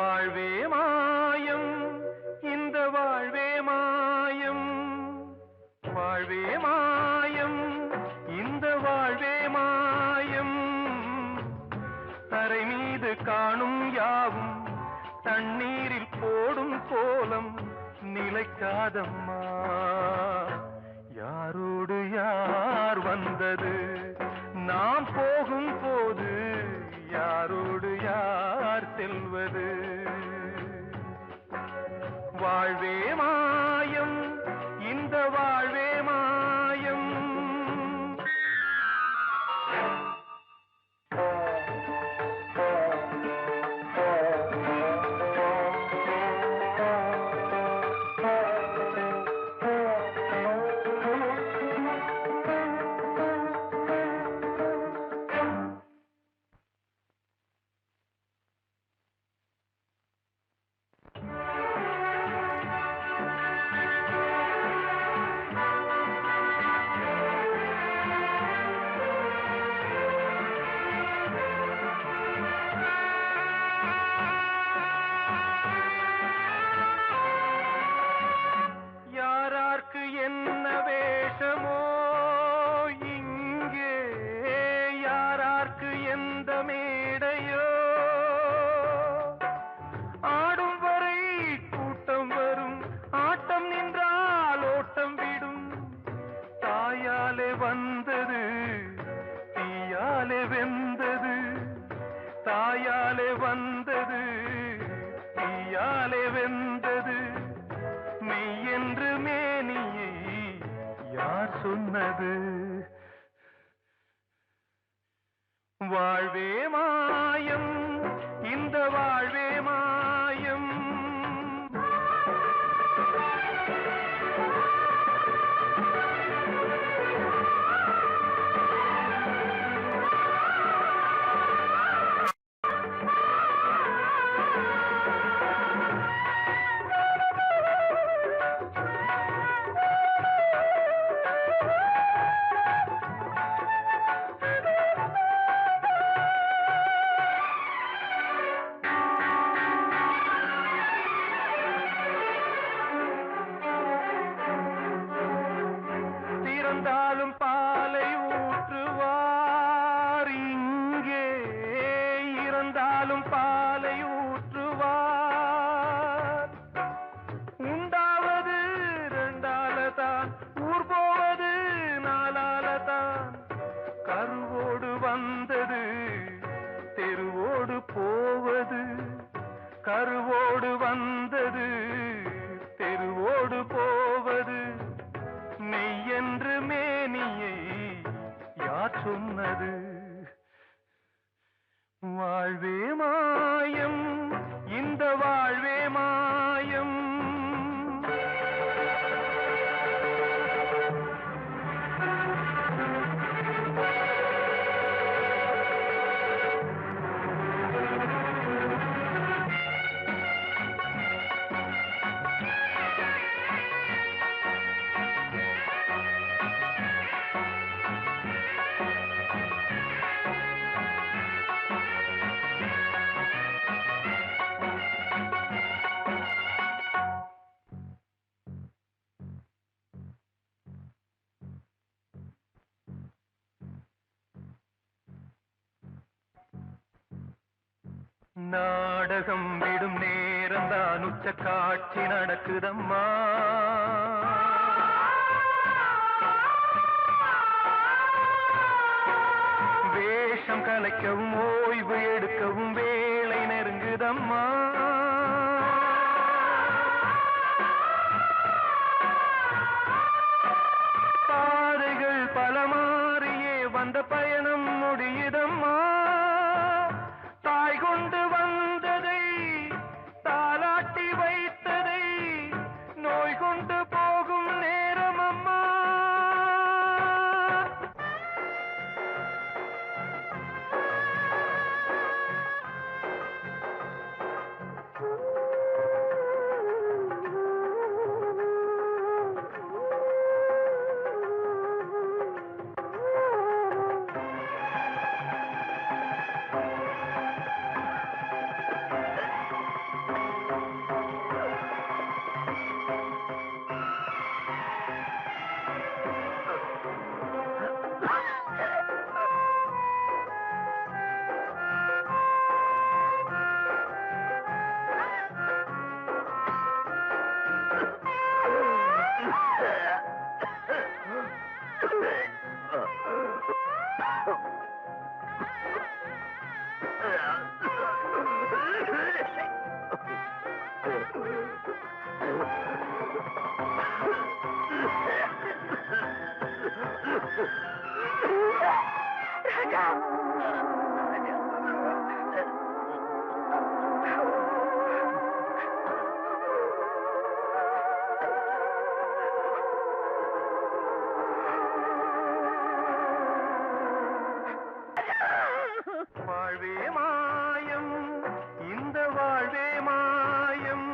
வாழ்வே மாயம், இந்த வாழ்வே மாயம், வாழ்வே மாயம், இந்த வாழ்வே மாயம். தரை மீது காணும் யாவும் தண்ணீரில் போடும் கோலம் நிலைக்காதம்மா. யாரோடு யார் வந்தது நாம் போகும் போது, யாரோடு யார் செல்வது? வாழ்வே மாயம், இந்த வாழ்வே மாயம். என்ன வேஷமோ இங்கே, யாரார்க்கு எந்த மேடையோ, ஆடும் வரை கூட்டம் வரும், ஆட்டம் நின்றால் ஓட்டம் விடும். தாயாலே வந்தது தீயாலே வெந்தது, தாயாலே வந்தது தீயாலே வெந்தது. மெய் என்று மேனியை யார் சொன்னது? வாழ்வே மாயம், இந்த வாழ்வே மாயம். இறந்தாலும் பாலை ஊற்றுவார் இங்கே, இறந்தாலும் பாலை ஊற்றுவார். உண்டாவது ரெண்டாலதான், ஊர் போவது நாலாலதான். கருவோடு வந்தது தெருவோடு போவது, கருவோடு வந்தது தெருவோடு போவது. மெய் என்று மேனியை யார் சொன்னது? வாழ்வே மாயம், இந்த வாழ்வே மாயம். நாடகம் விடும் நேரம்தான் உச்ச காட்சி நடக்குதம்மா. வேஷம் கலைக்கவும் ஓய்வு எடுக்கவும் வேளை நெருங்குதம்மா. பாதைகள் பல மாறியே வந்த பயணம் முடியுதம்மா. தாய் கொண்டு வந்ததை தாலாட்டி வைத்ததை நோய் கொண்டு போகும் நேரம் அம்மா. வாழ்வே மாயம், இந்த வாழ்வே மாயம்,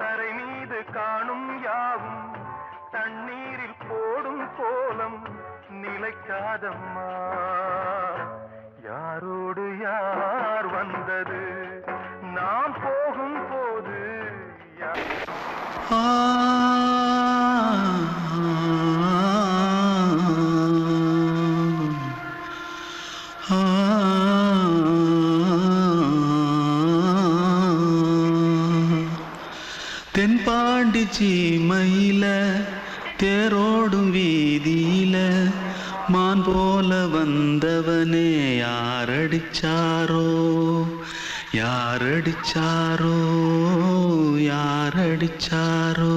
தரை மீது காணும் யாவும் தண்ணீரில் போடும் கோலம் நிலைக்காதம்மா. யாரோடு யார் வந்தது நாம் போகும் போது தென்பாண்டி சீமையில தேரோடும் வீதியில மான் போல வந்தவனே யாரடிச்சாரோ யாரடிச்சாரோ யாரடிச்சாரோ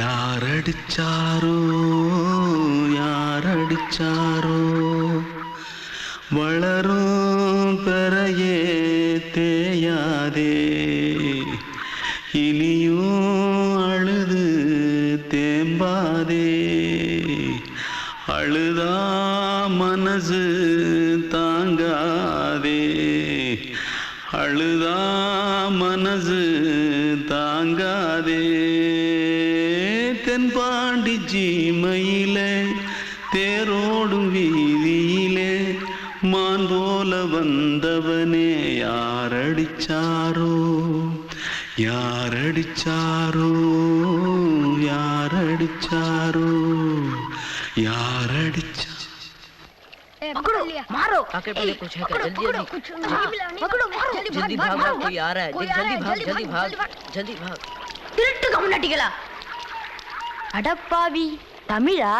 யாரடிச்சாரோ யாரடிச்சாரோ வளரும் பெறையே தேயாதே இனியும் அழுது தேம்பாதே அழுதா மனசு தாங்காதே அழுதா மனசு தாங்காதே தென்பாண்டி சீமையிலே தேரோடும் வீதியிலே மான் போல வந்தவனே யாரடிச்சாரோ யாரடிச்சாரோ யாரடிச்சாரோ யாரடிச்சா पकड़ो मारो आके पहले कुछ है क्या जल्दी जल्दी पकड़ो मारो जल्दी भाग भाग कोई आ रहा है जल्दी भाग जल्दी भाग திருட்டு கம்முனாட்டிகளா அடப்பாவி தமிழா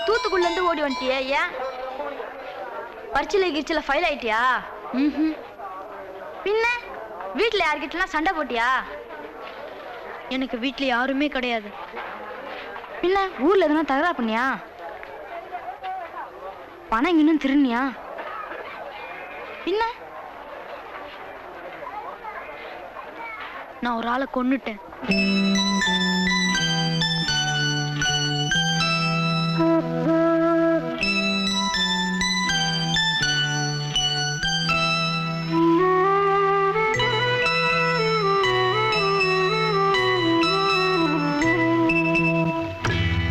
தூத்துக்குள்ள இருந்து ஓடி வந்துட்டியா? ஏன் பரிச்சையில கிரிச்சில ஃபைல் ஆயிட்டியா? பின்ன வீட்டுல யார்கிட்டலாம் சண்டை போட்டியா? எனக்கு வீட்டுல யாருமே கிடையாது. பின்ன ஊர்ல எதுனா தகராறு பண்ணியா? பணம் இன்னும் திருநியா? பின்ன நான் ஒரு ஆளை கொன்னுட்டேன்.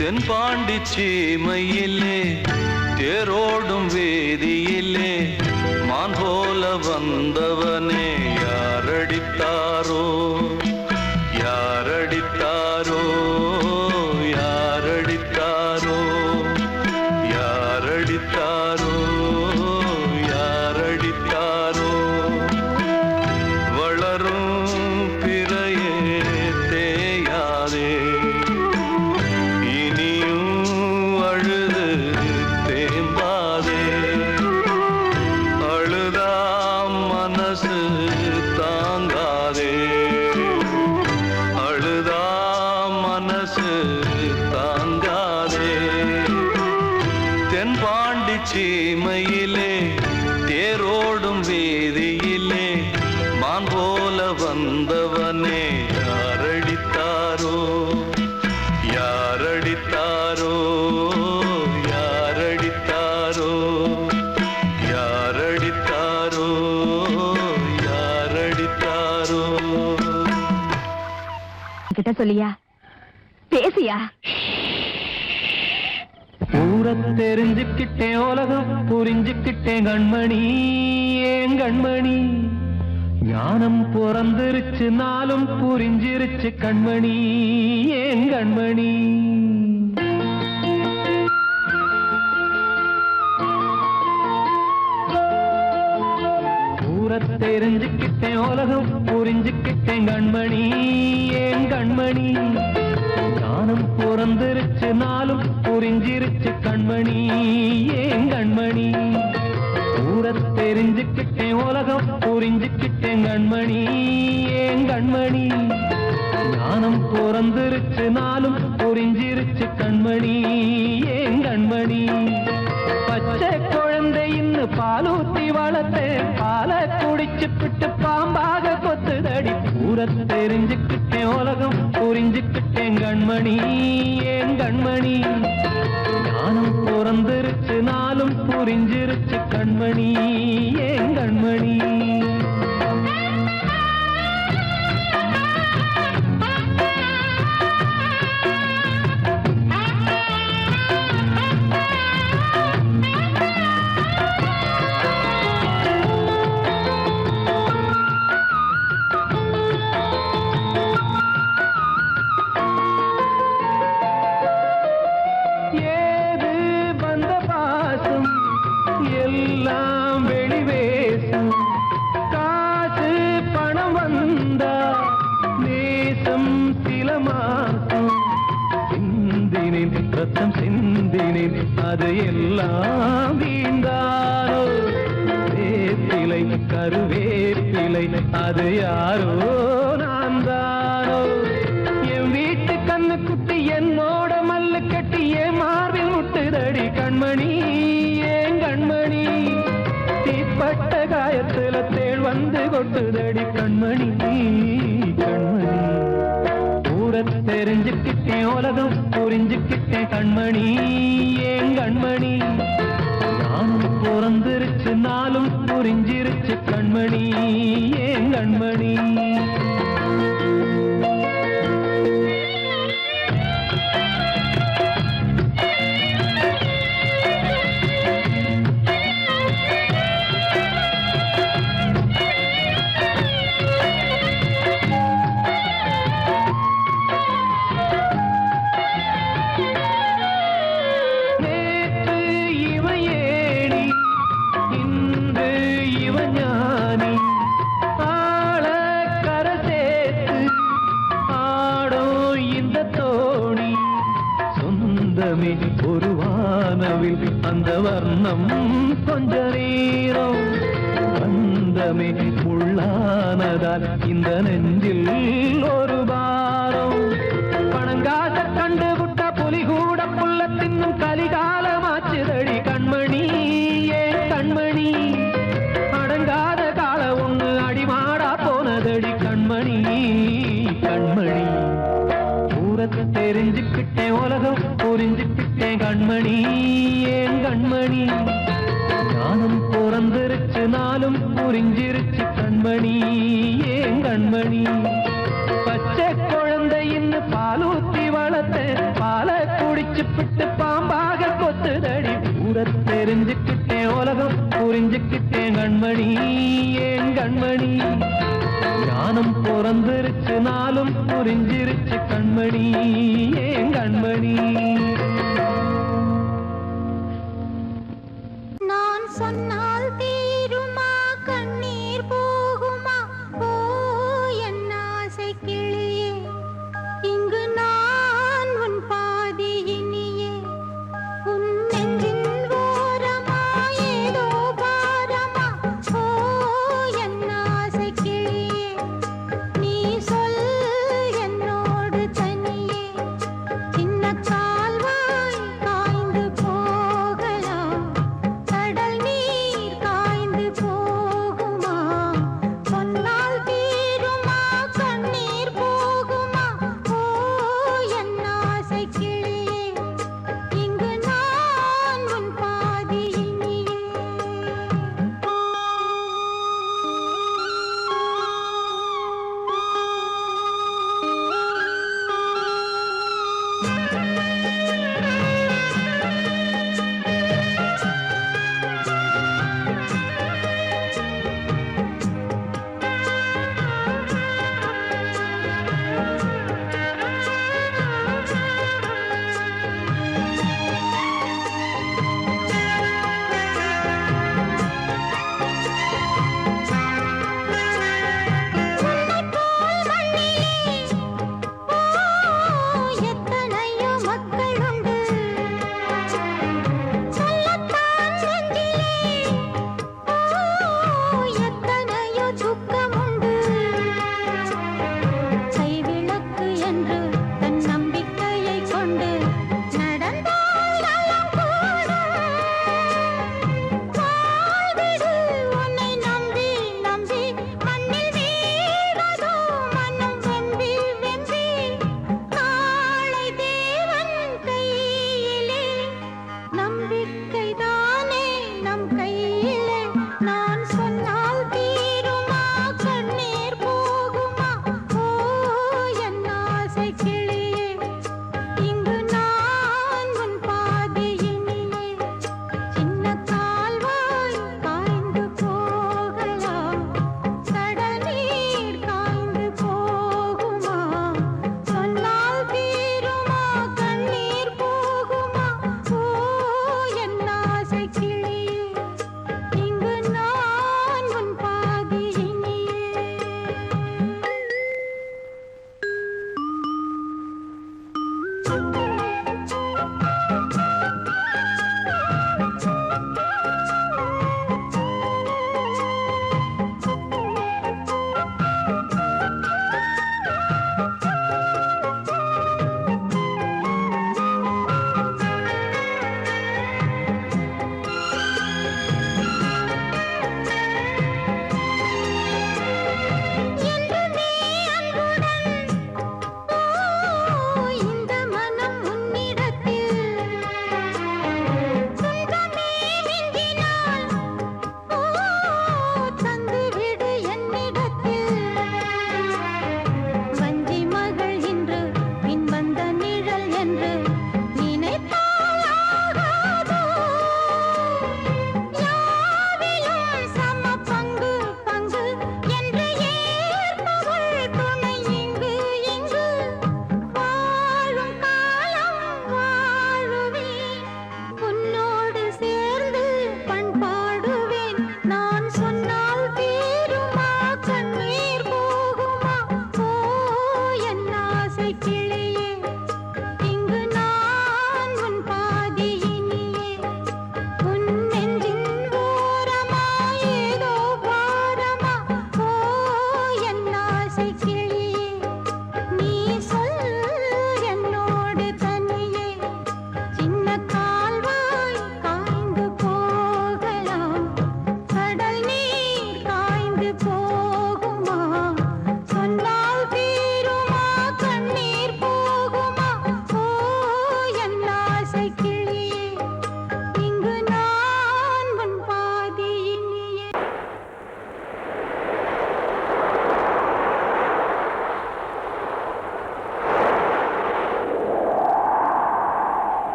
தென்பாண்டி சீமையிலே தேரோடும் வேதியிலே மான் போல வந்தவனே யாரடித்தாரோ யாரடித்தாரோ யாரடித்தாரோ யாரடித்தாரோ யாரடித்தாரோ வளரும் பிறையே தேயாதே தென்பாண்டி சீமையிலே தேரோடும் வேதியிலே மான் போல வந்தவனே யாரடித்தாரோ யாரடித்தாரோ யாரடித்தாரோ யாரடித்தாரோ யாரடித்தாரோ கிட்ட சொல்லியா பேசியா? ஊரை தெரிஞ்சுக்கிட்டேன் உலகம் புரிஞ்சுக்கிட்டேன் கண்மணி ஏன் கண்மணி ஞானம் பிறந்திருச்சு நாளும் புரிஞ்சிருச்சு கண்மணி ஏன் கண்மணி ஊரை தெரிஞ்சுக்கிட்டேன் உலகம் புரிஞ்சுக்கிட்டேன் கண்மணி ஏன் கண்மணி ஞானம் பிறந்திருச்சு நாளும் புரிஞ்சிருச்சு கண்மணி ஏன் கண்மணி தெரிஞ்சுக்கிட்டேன் உலகம் புரிஞ்சுக்கிட்டேன் கண்மணி ஏன் கண்மணி ஞானம் பிறந்திருச்சு நாளும் புரிஞ்சிருச்சு கண்மணி ஏன் கண்மணி பச்சை குழந்தை இன்னும் பாலூத்தி வளர்த்தேன் பாலை குடிச்சு பிட்டு பாம்பாக கொத்துதடி தெரிஞ்சுக்கிட்டேன் உலகம் புரிஞ்சுக்கிட்டேன் கண்மணி ஏன் கண்மணி ஞானம் பிறந்திருச்சு நாளும் புரிஞ்சிருச்சு கண்மணி ஏன் கண்மணி எல்லாம் வெளிவேசும் காசு பணம் வந்தா நேசம் சில மாசம் சிந்தினேன் ரத்தம் சிந்தினேன் அது எல்லாம் வீந்தாரோ வேப்பிலை கருவேப்பிலை அது யாரோ நான் தானோ என் வீட்டு கண்ணு குட்டி என்னோட மல்லு கட்டி என் மார்பில் முட்டுதடி கண்மணி கண்மணி தீப்பட்ட காயத்துல தேள் வந்து கொட்டுதடி கண்மணி கண்மணி கூட தெரிஞ்சுக்கிட்டேன் உலகம் புரிஞ்சுக்கிட்டேன் கண்மணி ஏன் கண்மணி நானும் பிறந்திருச்சு நாளும் புரிஞ்சிருச்சு கண்மணி ஏன் கண்மணி ஒரு வானவில் அந்த வர்ணம் கொஞ்ச நேரம் வந்தமே உள்ளானதால் இந்த நெஞ்சில் ஒரு பாரம் பணங்காச கண்டு விட்ட புலி கூட புல்ல தின்னும் கலிகாலமாச்சுதடி கண்மணி ஏன் கண்மணி அடங்காத கால ஒண்ணு அடிமாடா போனதடி கண்மணி கண்மணி தெரிஞ்சுக்கிட்டேன் உலகம் புரிஞ்சுக்கிட்டேன் கண்மணி ஏன் கண்மணி ஞானம் பிறந்திருச்சு நாளும் புரிஞ்சிருச்சு கண்மணி ஏன் கண்மணி பச்சை குழந்தை இன்னும் பாலூத்தி வளர்த்தேன் பாலை குடிச்சு பிட்டு பாம்பாக கொத்துதடி தெரிஞ்சுக்கிட்டேன் உலகம் புரிஞ்சுக்கிட்டேன் கண்மணி ஏன் கண்மணி ஞானம் பிறந்திருச்சு நாளும் புரிஞ்சிருச்சு கண்மணி ஏன் கண்மணி நான் சொன்னால் தீருமா கண்ணீர் போகுமா ஓ என் ஆசை கிளியே இங்கு நான் உன் பாதி இனியே உன் நெஞ்சின் ஓரமா ஏதோ பாரமா ஓ என் ஆசை கிளியே நீ சொல் என்னோடு தனியே சின்ன கால்வாய் காய்ந்து போகலாம் கடல் நீர்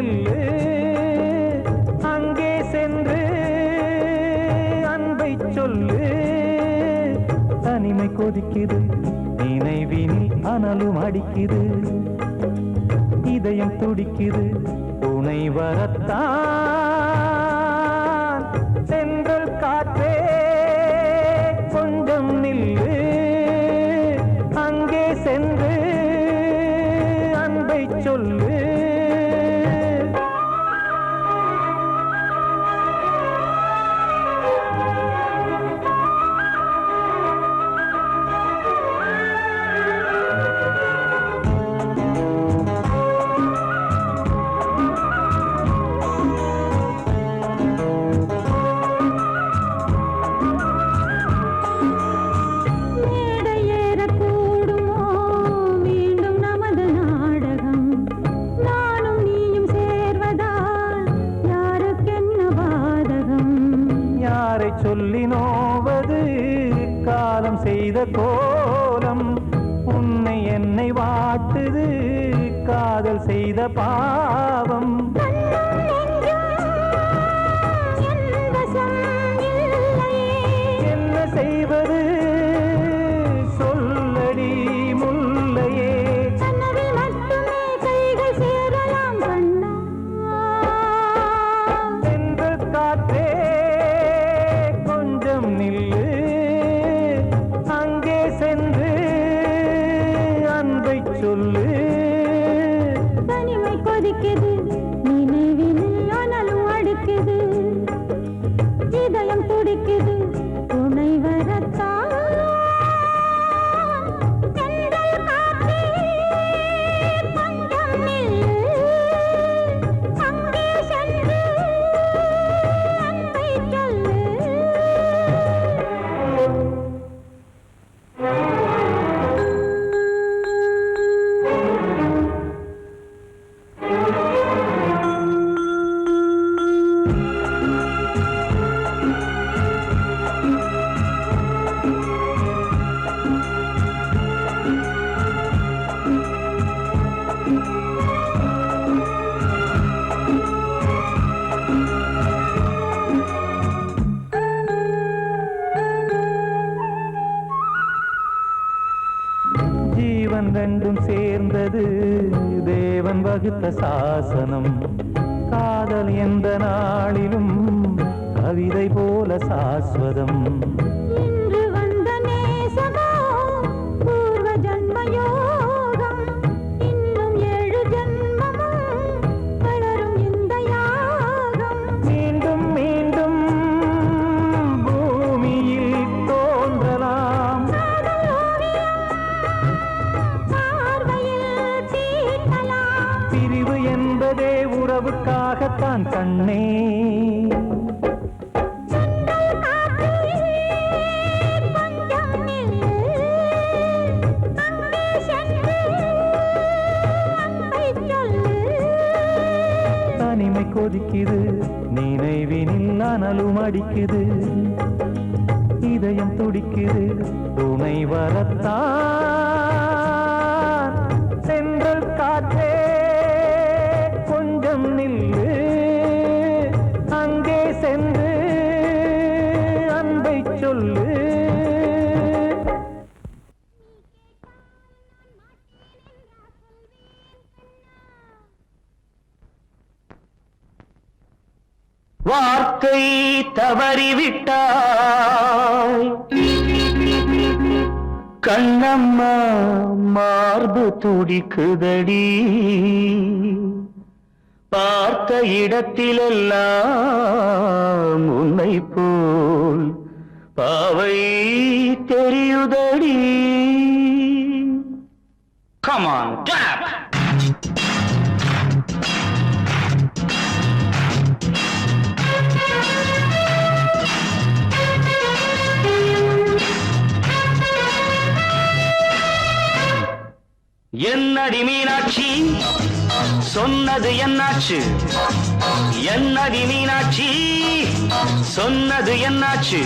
நில்லு அங்கே சென்று அன்பை சொல்லு தனிமை கொதிக்குது நினைவினில் அனலும் அடிக்குது இதயம் துடிக்குது துணை வரத்தான் சென்றல் காற்றே கொஞ்சம் நில்லு அங்கே சென்று அன்பை சொல்லு சொல்லி நோவது காலம் செய்த கோலம் உன்னை என்னை வாட்டுது காதல் செய்த பாவம் என்ன செய்வது சொல்லடி முல்லையே சென்று காற்றே நில்லு அங்கே சென்று அன்பை சொல்லு தனிமை கொதிக்குது நினைவினில் அனலும் அடிக்குது இதயம் துடிக்குது துணை வரத்தான் சென்றல் காற்றே கொஞ்சம் நில்லு அங்கே சென்று அன்பை சொல்லு ஜீவன் ரெண்டும் சேர்ந்தது தேவன் வகுத்த சாசனம் காதல் எந்த நாளிலும் கவிதை போல சாஸ்வதம் இன்று வந்த நேசமோ பூர்வ ஜன்ம யோகம் இன்னும் 7 ஜன்மமும் வளரும் இந்த யாகம் மீண்டும் மீண்டும் பூமியில் தோன்றலாம் பார்வையில் தீட்டலாம் பிரிவு என்பதே உறவுக்காகத்தான் கண்ணே தனிமை கொதிக்குது நினைவினில் அனலும் அடிக்குது இதயம் துடிக்குது துணை வரத்தான் சென்றல் காற்றே கொஞ்சம் நில்லு அங்கே சென்று அன்பை சொல்லு வார்த்தை தவறிவிட்டாய் கண்ணம்மா மார்பு துடிக்குதடி பார்த்த இடத்திலெல்லாம் உன்னை போல் பாவை தெரியுதடி Come on, clap! என்னடி மீனாட்சி சொன்னது என்னாச்சு என்னடி மீனாட்சி சொன்னது என்னாச்சு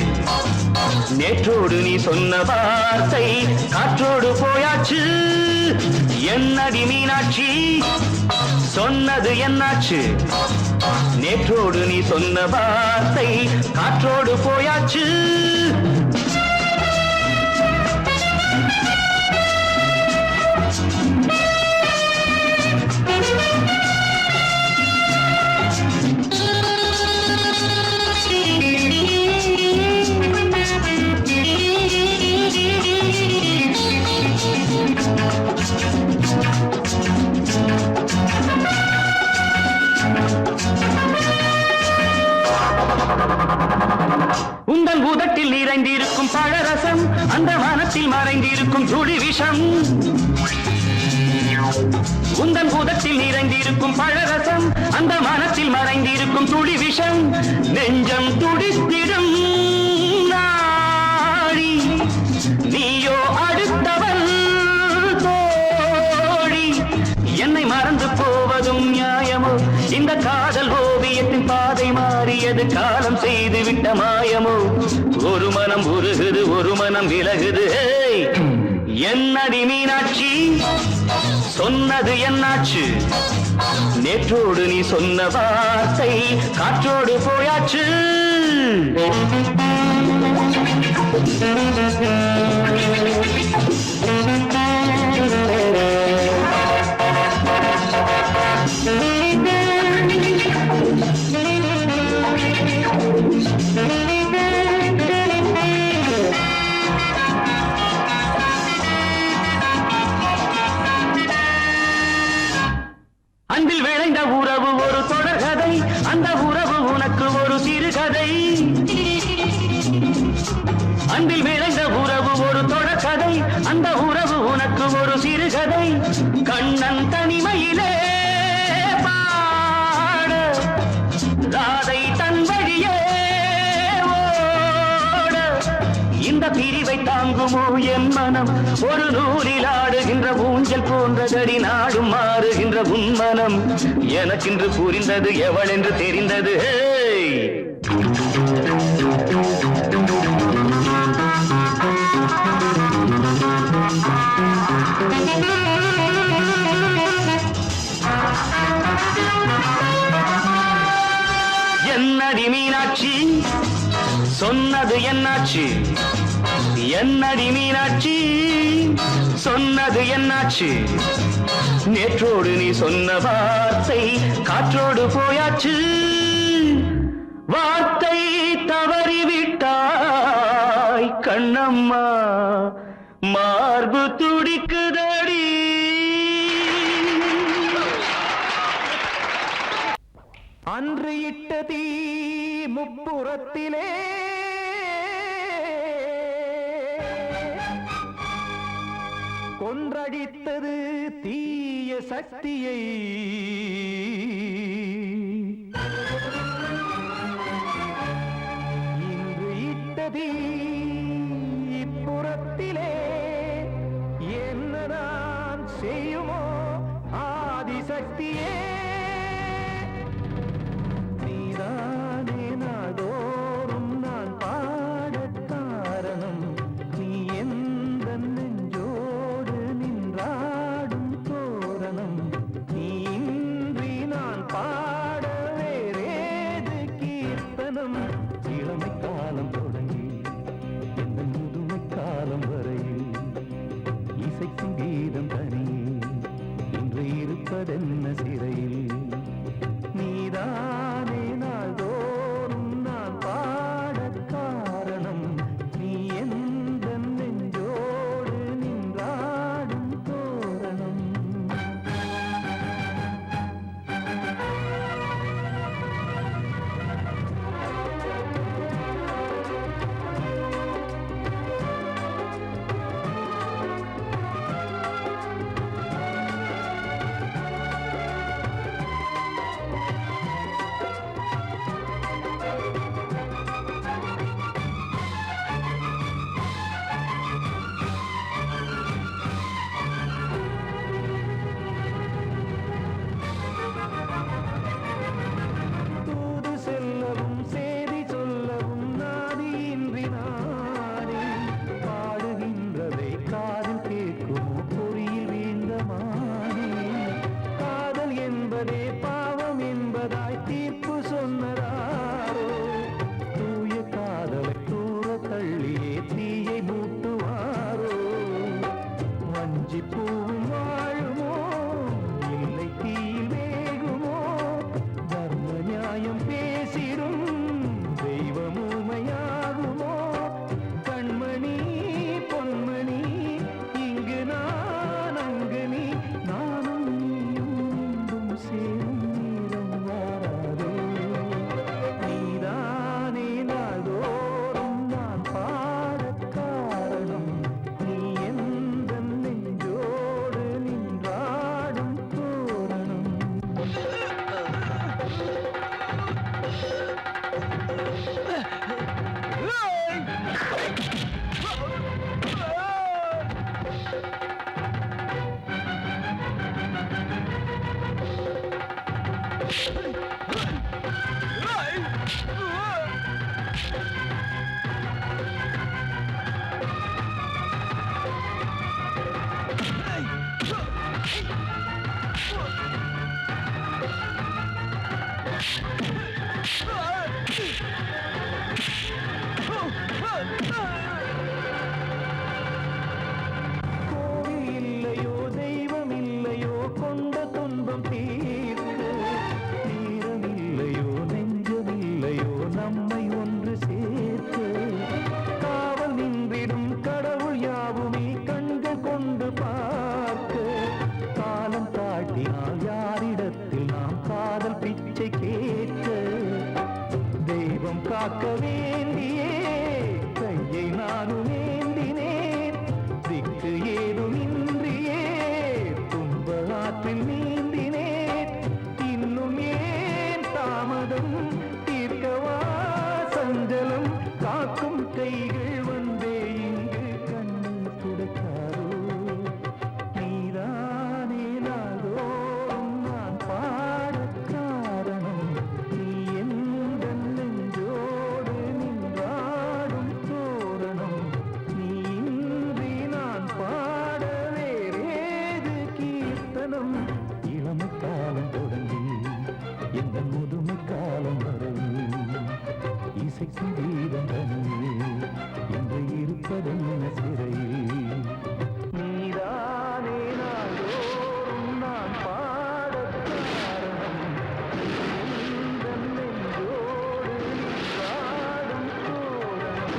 நேற்றோடு நீ சொன்ன வார்த்தை காற்றோடு போயாச்சு. என்னடி மீனாட்சி சொன்னது என்னாச்சு? நேற்றோடு நீ சொன்ன வார்த்தை காற்றோடு போயாச்சு. உந்தன் உதட்டில் நிறைந்திருக்கும் பழரசம், அந்த மனத்தில் மறைந்திருக்கும் துளி விஷம். உந்தன் உதட்டில் நிறைந்திருக்கும் பழரசம், அந்த மனத்தில் மறைந்திருக்கும் துளி விஷம். நெஞ்சம் துடித்திடும் நாடி, நீயோ அடுத்தவள் தோழி. என்னை மறந்து போவதும் நியாயமோ? இந்த காதல் ஓவியத்தின் பாதை மாறியது, காலம் செய்து விட்ட மாயமோ? ஒரு மனம் உருகுது, ஒரு மனம் விலகுது. என்னடி மீனாட்சி சொன்னது என்னாச்சு? நேற்றோடு நீ சொன்ன வார்த்தை காற்றோடு போயாச்சு. அன்பில் விளைந்த உறவு ஒரு தொடர்கதை, அந்த உறவு உனக்கு ஒரு சிறுகதை. அன்பில் விளைந்த உறவு ஒரு தொடர்கதை, அந்த உறவு உனக்கு ஒரு சிறுகதை. கண்ணன் தனிமையிலே பாட, ராதை தன் வழியே ஓட. இந்த பிரிவை தாங்குமோ என் மனம்? ஒரு நூலில் ஆடுகின்ற ஊஞ்சல் போன்றதடி, நாடும் மாறுகின்ற உன்மனம். எனக்கென்று புரிந்தது, எவள் என்று தெரிந்தது. என்னடி மீனாட்சி சொன்னது என்னாச்சு? என்னடி மீனாட்சி சொன்னது என்னாச்சு? நேற்றோடு நீ சொன்ன வார்த்தை காற்றோடு போயாச்சு. வார்த்தை தவறிவிட்டாய் கண்ணம்மா, மார்பு துடிக்குதடி. அன்று இட்ட தீ முப்புறத்திலே கொன்றடித்தது தீய சக்தியை. இன்று இட்ட தீ இப்புறத்திலே என்னதான் செய்யுமோ ஆதிசக்தியே. நீதானே நாடோறும் நான் பாடக் காரணம், நீ எந்த நெஞ்சோடு நின்றாடும் தோரணம். நீ இன்றி நான் பாட வேறேது கீர்த்தனம்? இளமை காலம் தொடங்கி இந்த முதுமை காலம் வரை பூவும் வாழுமோ இல்லை தீயில் வேகுமோ தர்ம நியாயம் பேசிடும் தெய்வம் ஊமையாகுமோ கண்மணி பொன்மணி இங்கு நான் அங்கு நீ நானும் நீயும் மீண்டும் சேரும் நேரம் வாராதோ நீதானே நாள்தோறும் நான் பாடக் காரணம் நீ எந்த நெஞ்சோடு நின்றாடும் தோரணம் கோவில் இல்லையோ தெய்வம் இல்லையோ கொண்ட துன்பம் தீர்க்க நேரம் இல்லையோ நெஞ்சம் இல்லையோ நம்மை ஒன்று சேர்க்க காவல் நின்றிடும் கடவுள் யாவுமே கண்கள் கொண்டு பார்க்க காலம் தாட்டினால் யாரிடத்தில் நாம் காதல் பிச்சை கேட்க தெய்வம் காக்க வேண்டியே கையை நானும் ஏந்தினேன் திக்கு ஏதும் இன்றியே துன்ப ஆற்றில் நீந்தினேன் இன்னும் ஏன் தாமதம் தீர்க்கவா சஞ்சலம் காக்கும் கைகள் வந்தே இங்கு கண்ணீர் துடைக்காதோ நீதானே நாள்தோறும் நான் பாடக் காரணம் நீ எந்த நெஞ்சோடு நின்றாடும் தோரணம் நீ இன்றி நான் பாட வேறேது கீர்த்தனம் இளமை காலம் தொடங்கி எந்த முதுமை காலம் வரை இசை சங்கீதம் தனியே இன்று இருப்பதென்ன சிறையில் நீதானே நாள்தோறும் நான் பாடக் காரணம் எந்த நெஞ்சோடு நின்றாடும் தோரணம்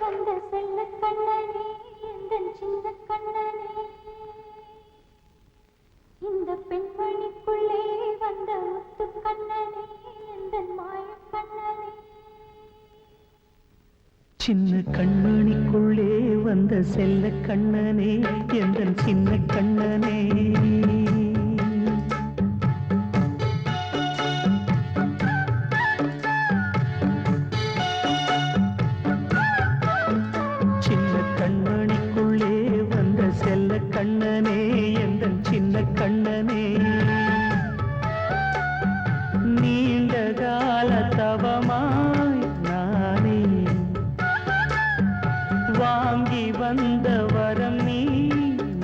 வந்த செல்ல கண்ணனே எந்தன் சின்ன கண்ணனே இந்த பெண்மணிக்குள்ளே வந்த முத்து கண்ணனே எந்தன் மாய கண்ணனே சின்ன கண்மணிக்குள்ளே வந்த செல்ல கண்ணனே எந்தன் சின்ன கண்ணனே சின்ன கண்மணிக்குள்ளே வந்த செல்ல கண்ணனே எந்தன் சின்ன கண்ணனே நீண்ட கால தவமாய் நானே வாங்கி வந்த வரம் நீ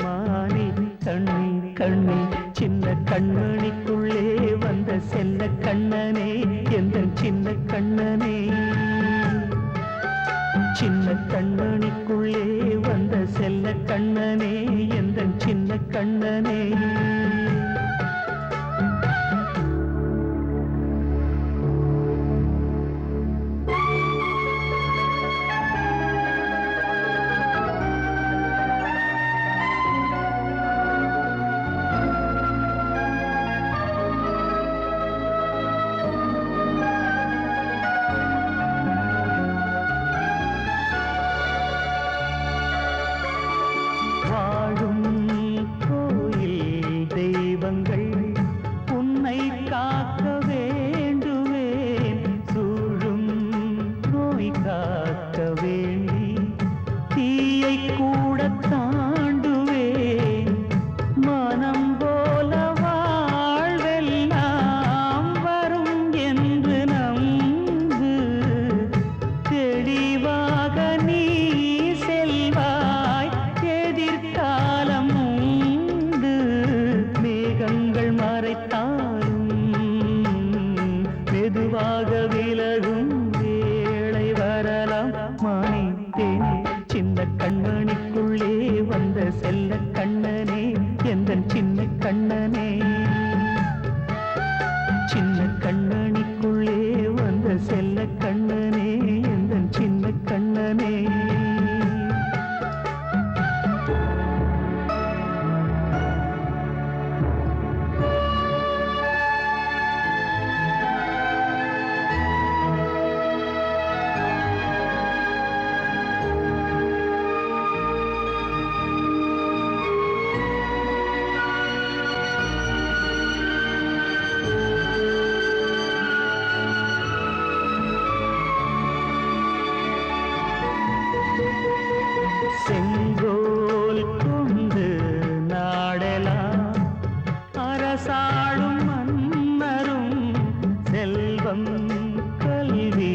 மானே கண்ணே கண்ணே சின்ன கண்மணிக்குள்ளே வந்த செல்ல கண்ணனே எந்தன் சின்ன கண்ணனே சின்ன கண்மணிக்குள்ளே வந்த செல்ல கண்ணனே எந்தன் சின்ன கண்ணனே வாழும் கோயில் தெய்வங்கள் உன்னை காக்க வேண்டுவேன் சூழும் நோய் காக்க வேண்டி தீயை கூட தாண்டுவேன் மனம் போல வாழ்வெல்லாம் வரும் என்று நம்பு தெளிவாக நீ செல்வாய் எதிர்காலம் உண்டு மேகங்கள் மறைத்தாலும் மெதுவாக விலகும் வேளை வரலாம் செங்கோல் கொண்டு நாடெல்லாம் அரசாளும் மன்னரும் செல்வம் கல்வி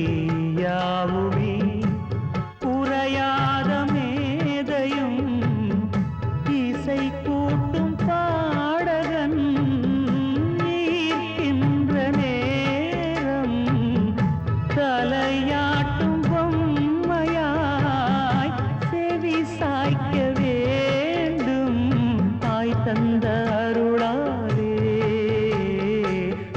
யாவுமே உரையாத மேதையும் இசை கூட்டும் பாடகன் ஈர்க்கின்ற நேரம் தலையாட்டும் பொம்மையாய் செவி சாய்க்க வேண்டும் தாய் தந்த அருளாலே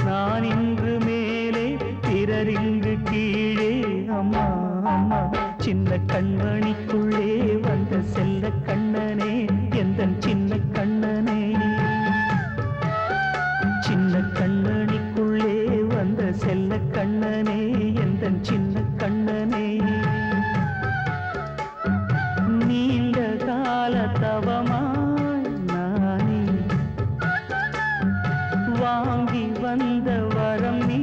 நான் இன்று மேலே பிறரிங்கு கீழே அம்மா அம்மா சின்ன கண்மணிக்குள்ளே வந்த செல்ல கண்ணனே எந்தன் சின்ன கண்ணனே சின்ன கண்ணனிக்குள்ளே வந்த செல்ல கண்ணனே எந்தன் சின்ன கண்ணனே நீண்ட கால தவமாய் நானே வாங்கி வந்த வரம் நீ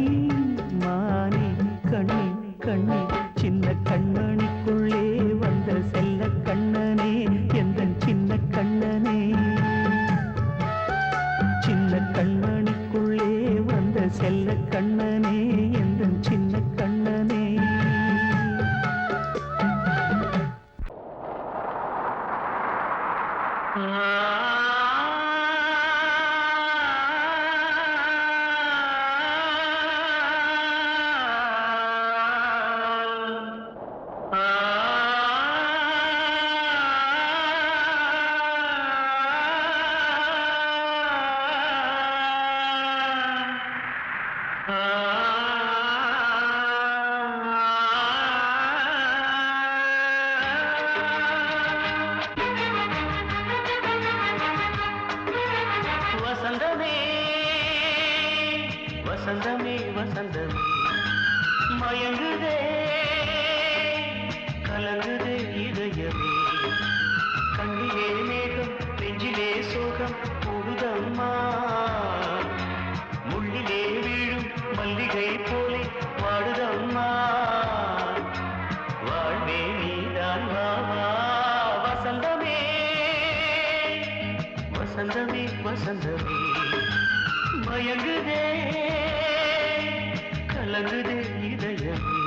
மானே கண்ணி கண்ணி சின்ன கண்ணனிக்குள்ளே வந்த செல்ல கண்ணனே எந்தன் சின்ன கண்ணனே சின்ன கண்ணனிக்குள்ளே வந்த செல்ல கண்ணனே எந்தன் சின்ன கண்ணனே வசந்தமே வசந்தமே வசந்தமே மயங்குதே கலங்குதே இதயமே கண்ணிலே மேகம் நெஞ்சிலே சோகம் கூடுதம்மா முள்ளிலே வீழும் மல்லிகை போலே வாடுதம்மா வாழ்வே நீதான் வாவா வசந்தமே வசந்தமே வசந்தமே மயங்குதே கலங்குதே இதயமே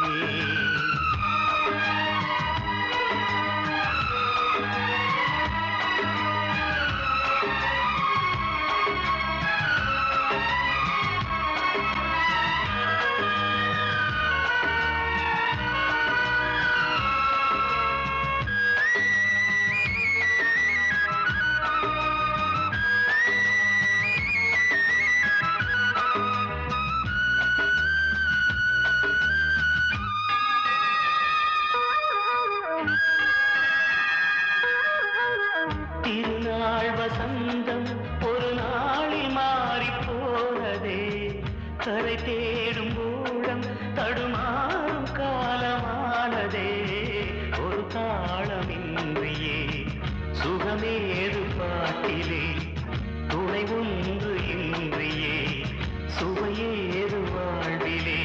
திருநாள் வசந்தம் ஒரு நாளில் மாறி போனதே கரை தேடும் ஊழம் தடுமாறும் காலமானதே ஒரு தாளமின்றியே சுகமேது பாட்டிலே துணை ஒன்று இன்றியே சுவையேது வாழ்விலே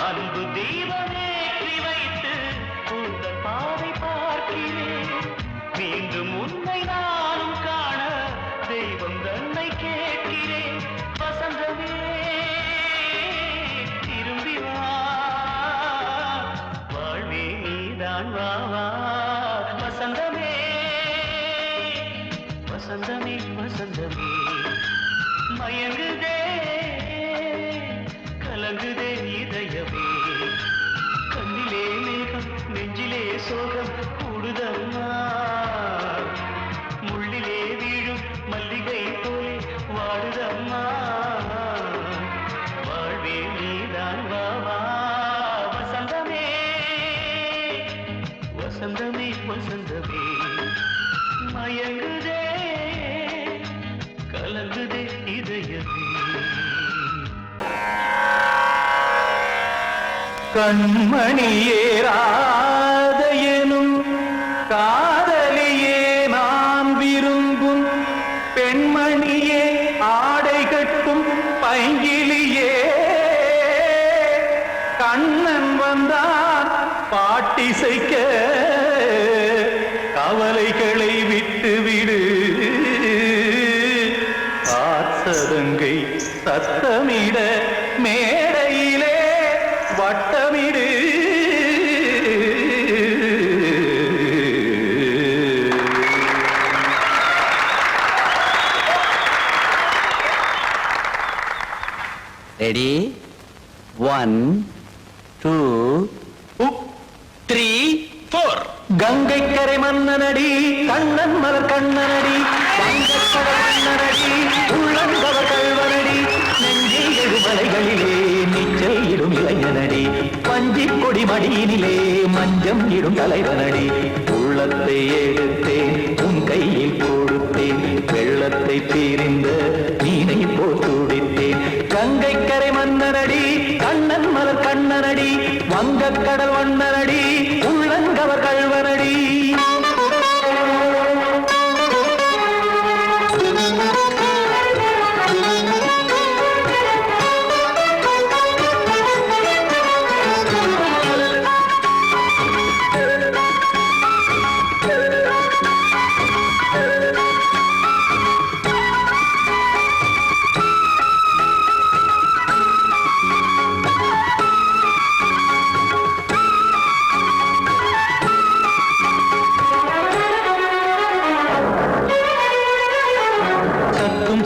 அன்பு தீபமேற்றி வைத்து உங்கள் பாதை பார்க்கிறேன் மீண்டும் உன்னை நானும் காண தெய்வம் தன்னை கேட்கிறேன் வசந்தமே திரும்பி வா வாழ்வே நீதான் வா வா வசந்தமே வசந்தமே வசந்தமே மயங்குதே கலங்குதே இதயமே கண்ணிலே மேகம் நெஞ்சிலே சோகம் கூடுதம்மா முள்ளிலே வீழும் மல்லிகை போலே வாடுதம்மா வாழ்வே நீதான் வா வா வசந்தமே வசந்தமே வசந்தமே மயங்குதே கலங்குதே இதயமே கண்மணியேராத எனும் காதலியே நான் விரும்பும் பெண்மணியே ஆடை கட்டும் பைங்கிலியே கண்ணன் வந்தான் பாட்டிசைக்க கவலைகளை விட்டு விடு ஆசதங்கை சத்தமிட மேடையிலே வட்டமிடு ரெடி 1 2 3 4 கங்கை கரை மன்னனடி கண்ணன் மலர் கண்ணனடி வங்கக்கடல் மன்னனடி உள்ளங்கவர் கல்வனடி நெஞ்சில் எழுமலைகளிலே நீச்சல் இடும் இளைஞனடி பஞ்சி கொடி மடியினிலே மஞ்சம் இடும் தலைவனடி உள்ளத்தை எடுத்தேன் உன் கையில் கொடுத்தேன் வெள்ளத்தை தீரிந்த மீனை போல் துடித்தேன் கங்கை கரை மன்னனடி கண்ணன் மலர் கண்ணனடி வங்கக்கடல் வண்ணனடி உள்ளங்கவர் கல்வனடி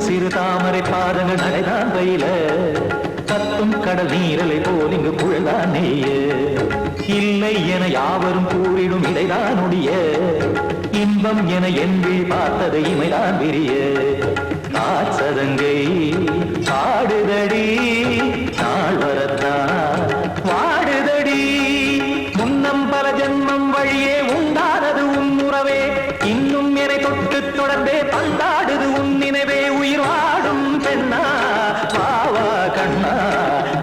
சிறு தாமரை பாதங்கள் நடைதான் பயில கத்தும் கடல் நீரலை போல் இங்கு புழதான் நெய்ய இல்லை என யாவரும் கூறிடும் இடைதான் ஒடிய இன்பம் என என்பி பார்த்தது இமைதான் விரிய காசதங்கை பாடுதடி நாள் வரத்தான் வாடுதடி முன்னம் பல ஜென்மம் வழியே உண்டானது உன் உறவே இன்னும் என்னை தொட்டு தொடர்ந்தே பந்தாடுது உன் நினைவே உயிர் வாடும் பெண்ணா பாவா கண்ணா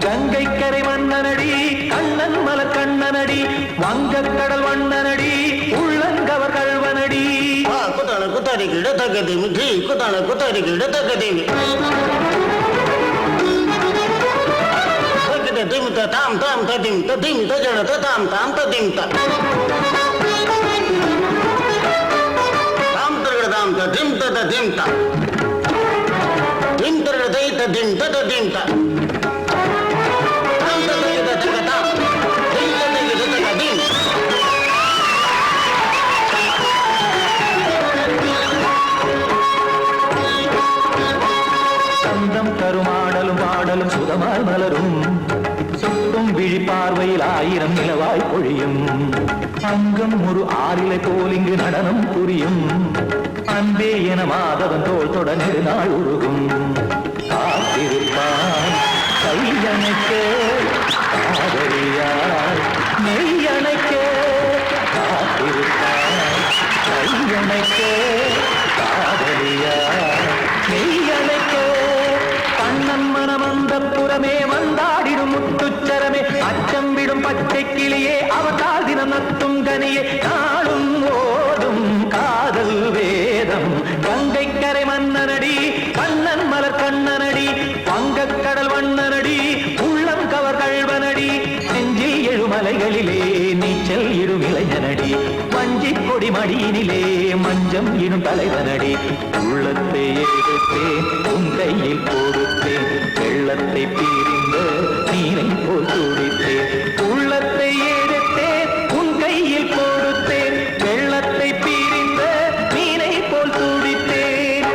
கங்கை கரை மன்னனடி கண்ணன் மலர் கண்ணனடி வங்கக்கடல் வண்ணனடி உள்ளங்கவர் கல்வனடி குத்தான குத்தாரிக்கு இடத்தக்கதேமி ஜி குத்தான குத்தாரிக்கு இடத்தக்கதேமி திமுத்த தாம் தாம் ததிம் ததிம் தஜட தாம் தாம் ததிம் தாம் தாம் ததிம் ததிம் தாம் திம் தரதை ததிம் ததிம் தாம் தாம் ததிம் ததிம் தாம் திம் ததிம் ததிம் சந்தம் கருமாடலும் பாடலும் சுதமாய் மலரும் சுட்டும் விழி பார்வையில் ஆயிரம் நிலவாய் பொழியும் அங்கம் ஒரு ஆறிலை போல் இங்கு நடனம் புரியும் அன்பே என மாதவன் தோல் தொட நெடுநாள் உருகும் காத்திருப்பான் கையணைக்க காதலியார் நெய்யணைக்க காத்திருப்பான் கையணைக்க காதலியார் நெய்யணைக்க கண்ணன் மனமந்த புறமே வந்தாடிடும் முத்துச்சரமே அச்சம் விடும் பச்சை கிளியே அவதால் தினம் நத்தும் கனியே நாளும் ஓடும் காதல் வேதம் கங்கை கரை மன்னனடி கண்ணன் மலர் கண்ணனடி வங்கக்கடல் வண்ணனடி உள்ளம் கவர் கல்வனடி நெஞ்சில் எழுமலைகளிலே நீச்சல் இடும் இளைஞனடி வஞ்சி கொடி மடியினிலே மஞ்சம் இடும் தலைவனடி உள்ளத்தை எடுத்தேன் உன் கையில் கொடுத்தேன் வெள்ளத்தை பீரிந்த நீரை போல் துடித்தேன் உள்ளத்தை எடுத்தேன் உன் கையில் கொடுத்தேன் வெள்ளத்தை பீரிந்த மீனை போல் துடித்தேன்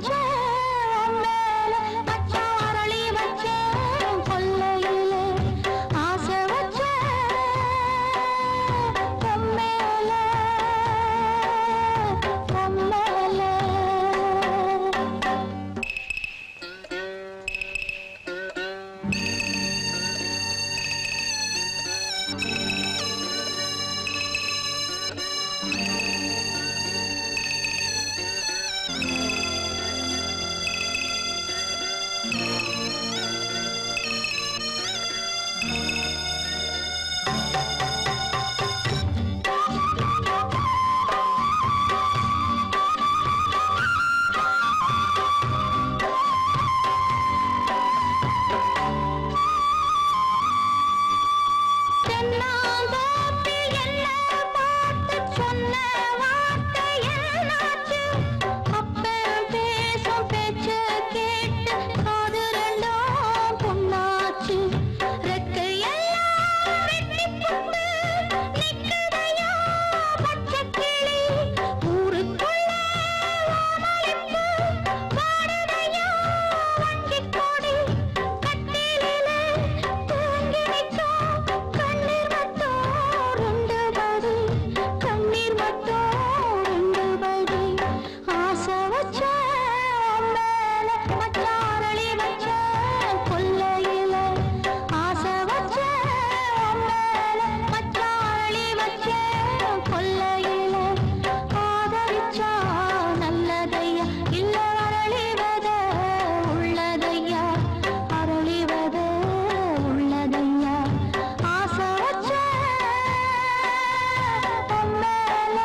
வச்சேன் மேல மச்சான் அரளி வச்சேன் கொல்லையில ஆசை வச்சேன் பொம்மேல பொம்மேல தென்னாங்கோப்பில் என்ன பார்த்து சொன்ன வார்த்தை என்னாச்சு அப்பன் பேசும் பேச்சு கேட்டு காது ரெண்டும் புண்ணாச்சு ரெக்கையெல்லாம் வெட்டி புட்டு நிக்குதையா பச்சை கிளி ஊருக்குள்ள ஓமளிப்பு வாடுதையா வஞ்சிக் கொடி கட்டிலிலே தூங்கி நிற்கும் கண்ணீர் மட்டும் ரெண்டு படி ஆசை வச்சேன் மேல மச்சாரளி வச்சேன் கொல்லையில ஆசை வச்சேன் மேல மச்சாரளி வச்சேன் கொல்லையில ஆதரிச்சா நல்லதையா இல்ல அரளிவத உள்ளதையா அரளிவத உள்ளதையா ஆசை வச்சேன் பொம்மேல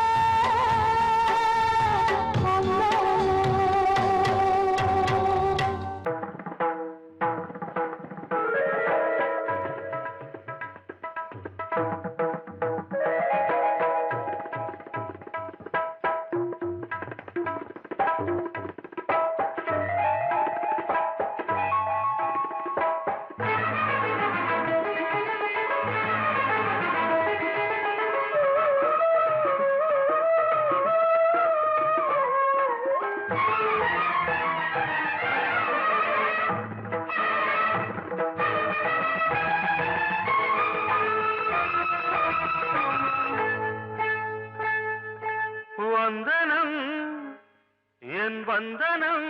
பொம்மேல வந்தனம் என் வந்தனம்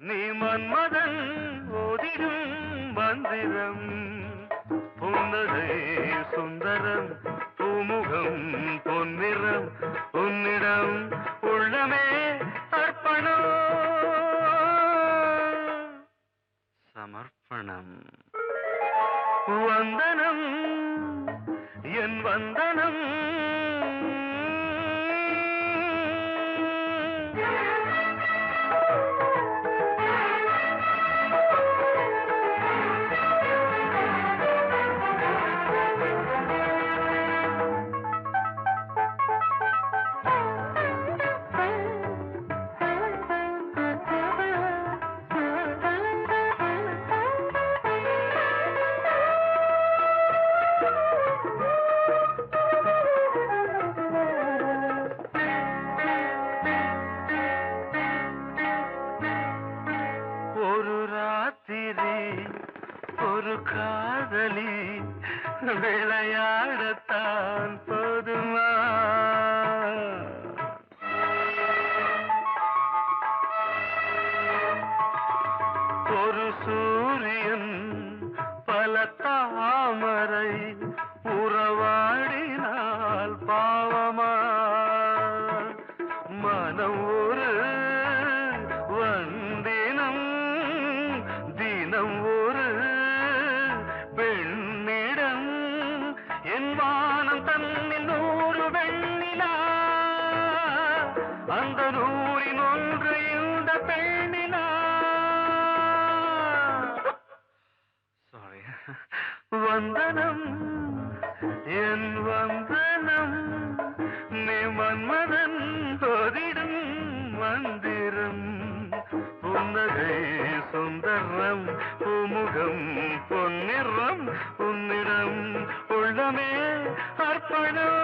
நீ மன்மதன் ஓதிடும் மந்திரம் புன்னகை சுந்தரம் பூமுகம் பொன்னிறம் உன்னிடம் உள்ளமே அர்ப்பணம் சமர்ப்பணம் வந்தனம் என் வந்தனம் ஒரு காதலி விளையாடத்தான் போதுமா ஒரு சூரியன் பல தாமரை உறவாடினால் பாவமா மனம் ஒரு வந்தினம் தினம் ஒரு பெண்ணிடம் என் வானம் தன்னில் 100 வெண்ணிலா அந்த 100ன் ஒன்று இந்த பெண்ணிலா சாரி வந்தனம் என் வந்தனம் நீ மன்மதன் ஓதிடும் மந்திரம் புன்னகை சுந்தரம் பூமுகம் பொன்னிறம் உன்னிடம் உள்ளமே அர்ப்பணம்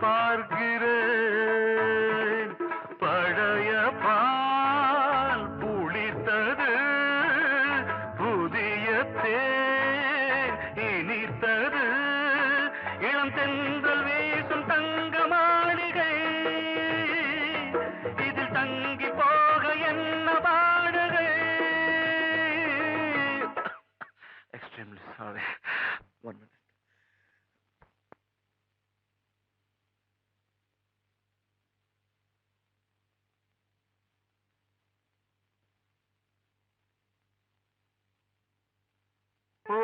பார்க்கிறேன். பழைய பால் புளித்தது, புதிய தேன் இனித்தது. இளம் தென்றல் வீசும் தங்க மாளிகை, இதில் தங்கி போக என்ன பாடுகை. Extremely sorry. 1 minute.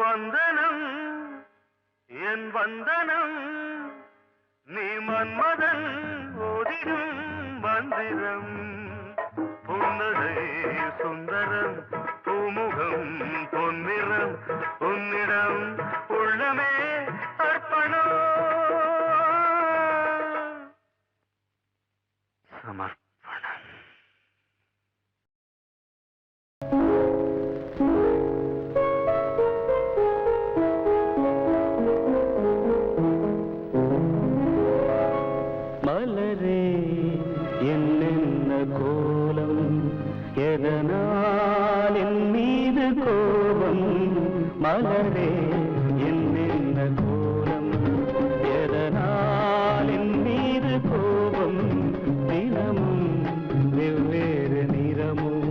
வந்தனம் என் வந்தனம், நீ மன்மதன் ஓதிடும் மந்திரம். புன்னகை சுந்தரம், பூமுகம் பொன்னிறம், உன்னிடம் உள்ளமே அர்ப்பணம். சமர்ப்பணம். மலரே என்னென்ன கோலம், எதனால் என் மீது கோபம். மலரே என்னென்ன கோலம், எதனால் என் மீது கோபம். தினமும் வெவ்வேறு நிறமும்,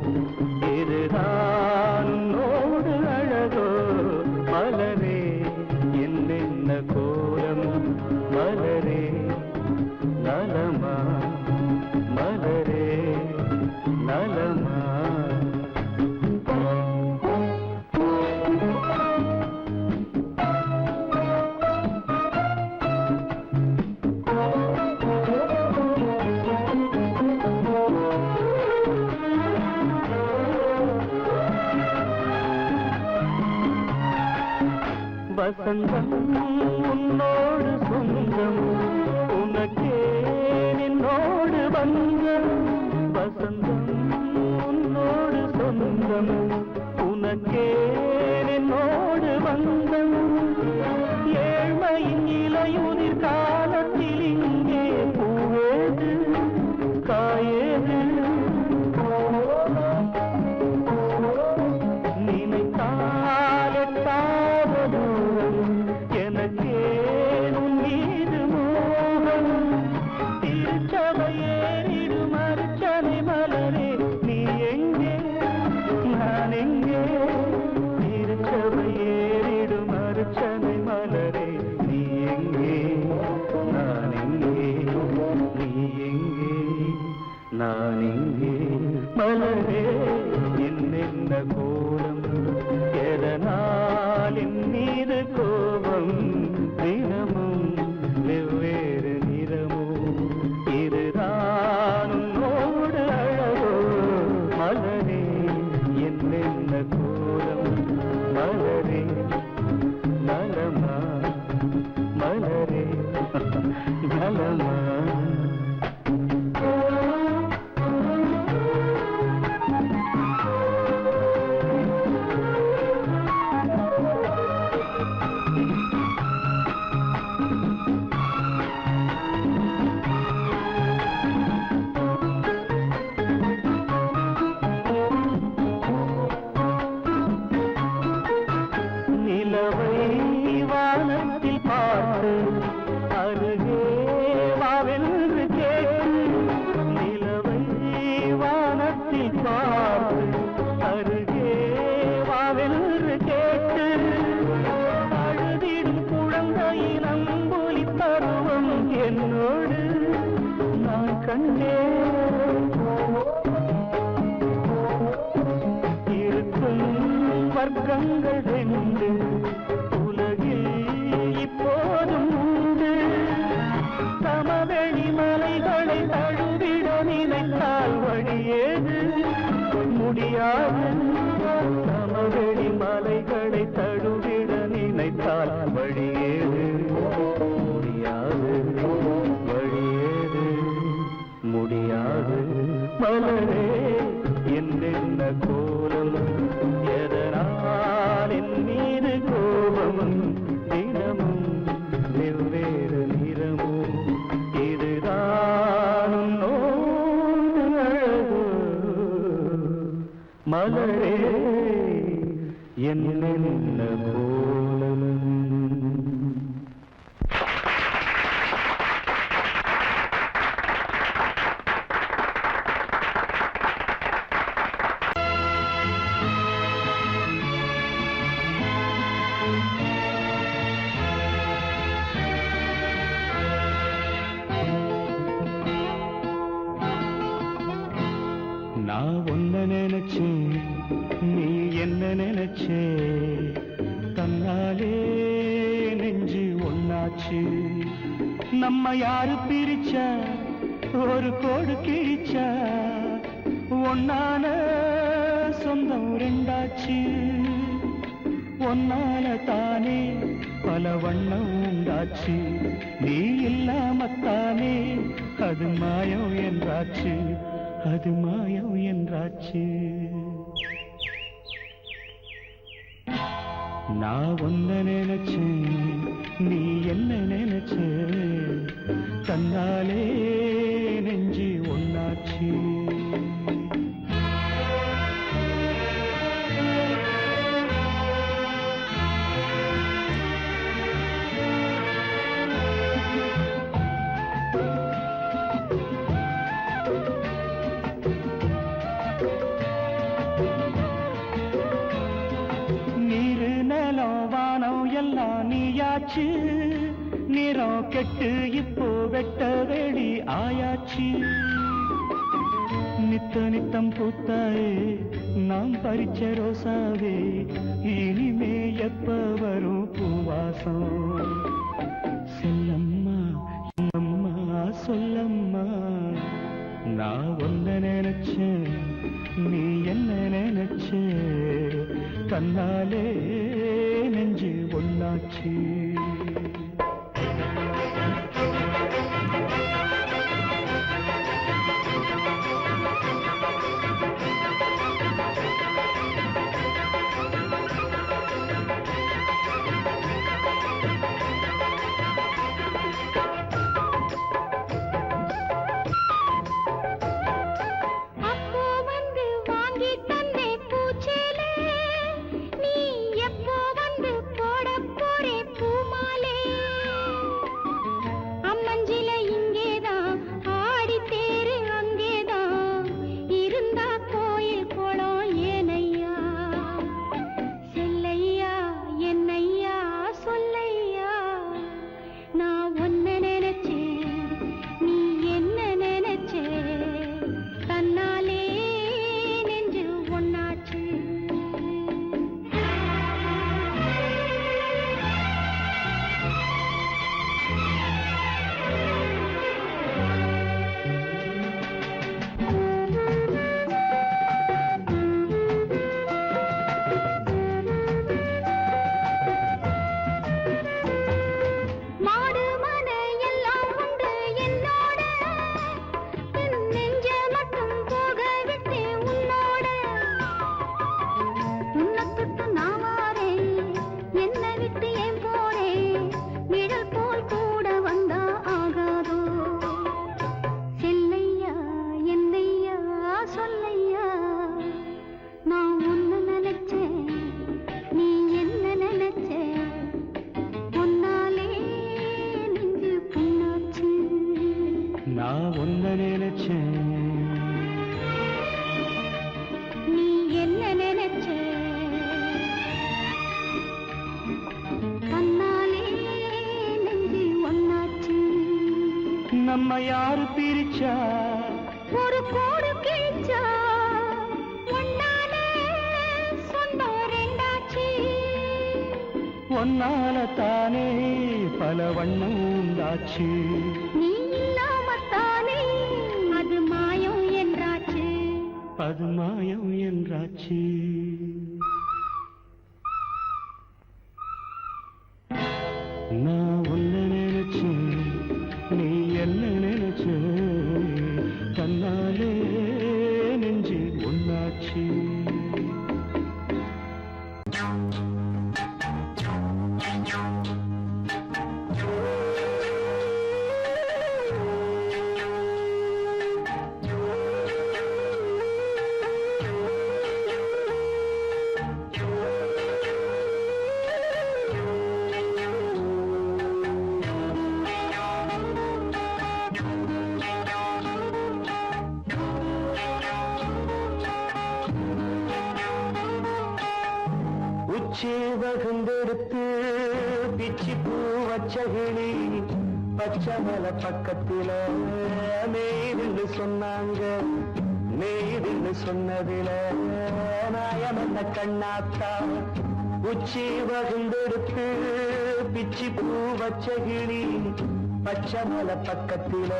இதுதான் உன்னோடு அழகோ. மலரே என்னென்ன கோலம், மலரே நலமா, மலரே நலமா. வசந்தம் உன்னோடு சொந்தம், உனக்கே நின்னோடு வந்தம். வசந்தம் உன்னோடு சொந்தம், உனக்கே நின்னோடு வந்தம். ஏழ்மையின் இலையுதிர் காலத்தில் இங்கே பூவேது காயேது. நினைத்தாலெட்டாத தூரம், எனக்கே உன் மீது மோகம். திருச்சபையேறிடும் அர்ச்சனை மலரே, நீ எங்கே நான் எங்கே. திருச்சபையேறிடும் அர்ச்சனை மலரே, நீ எங்கே நான் எங்கே. நீ எங்கே நான் எங்கே. மலரே என்னென்ன கோலம், எதனால் என் மீது கோபம். தினமும் வெவ்வேறு நிறமும், இதுதான் உன்னோடு அழகோ. மலரே என்னென்ன கோலம், மலரே நலமா, மலரே நலமா. நிலவை வானத்தில் பார்த்து அருகே வாவென்று கேட்டு. நிலவை வானத்தில் பார்த்து அருகே வாவென்று கேட்டு. அழுதிடும் குழந்தையின் அம்புலி பருவம் என்னோடு நான் கண்டேன். இருக்கும் வர்க்கங்கள் ரெண்டு உலகில் இப்போதும் உண்டு. சமவெளி மலைகளை தழுவிட நினைத்தால் வழியேது முடியாது. சமவெளி மலைகளை தழுவிட நினைத்தால் வழியேது முடியாது. வழியேது முடியாது. மலரே என்னென்ன கோலம், எதனால் என் மீது கோபம். தினமும் வெவ்வேறு நிறமும், மலரே என்ன கோலம். நான் ஒன்ன நினைச்சேன், நீ என்ன நினைச்சே, தன்னாலே நெஞ்சு ஒன்னாச்சு. நம்ம யாரு பிரிச்சா, ஒரு கோடு கிழிச்சா, ஒன்னான சொந்தம் ரெண்டாச்சு. ஒன்னால தானே பல வண்ணம் உண்டாச்சு. நீ இல்லாமத்தானே அது மாயம் என்றாச்சு, அது மாயம் என்றாச்சு. நான் ஒன்ன நினைச்சேன், நீ என்ன நினைச்சே, தன்னாலே நெஞ்சு ஒன்னாச்சு. நீயாச்சு, நிறம் கெட்டு இப்போ வெட்ட வெளி ஆயாச்சு. நித்த நித்தம் பூத்தாயே நாம் பறிச்ச ரோசாவே, இனிமே எப்ப வரும் பூவாசம். சொல்லம்மா அம்மா சொல்லம்மா, நான் ஒன்ன நினைச்சேன், நீ என்ன நினைச்சே, தன்னாலே நெஞ்சு ஒன்னாச்சு. நான் ஒன்ன நினைச்சேன், நீ என்ன நினைச்ச, தன்னாலே நெஞ்சு ஒன்னாச்சு. நம்ம யாரு பிரிச்சா, ஒரு கோடு கிழிச்சா, ஒன்னாலே சொந்தம் ரெண்டாச்சு. ஒன்னால தானே பல வண்ணம் உண்டாச்சு. நீ இல்லாமத்தானே அது மாயம் என்றாச்சு, அது மாயம் என்றாச்சு. நான் ஒன்ன நினைச்சேன், நீ என்ன நினைச்ச, தன்னாலே நெஞ்சு ஒன்னாச்சு. உச்சி வகுந்தெடுத்து பிச்சி பூ வச்சகிளி பச்சை மலை பக்கத்தில மேய்துன்னு சொன்னாங்க. மேய்துன்னு சொன்னதில நாயம் என்ன கண்ணாத்தா. உச்சி வகுந்தெடுத்து பிச்சி பூ வச்சகிளி பச்சை மலை பக்கத்தில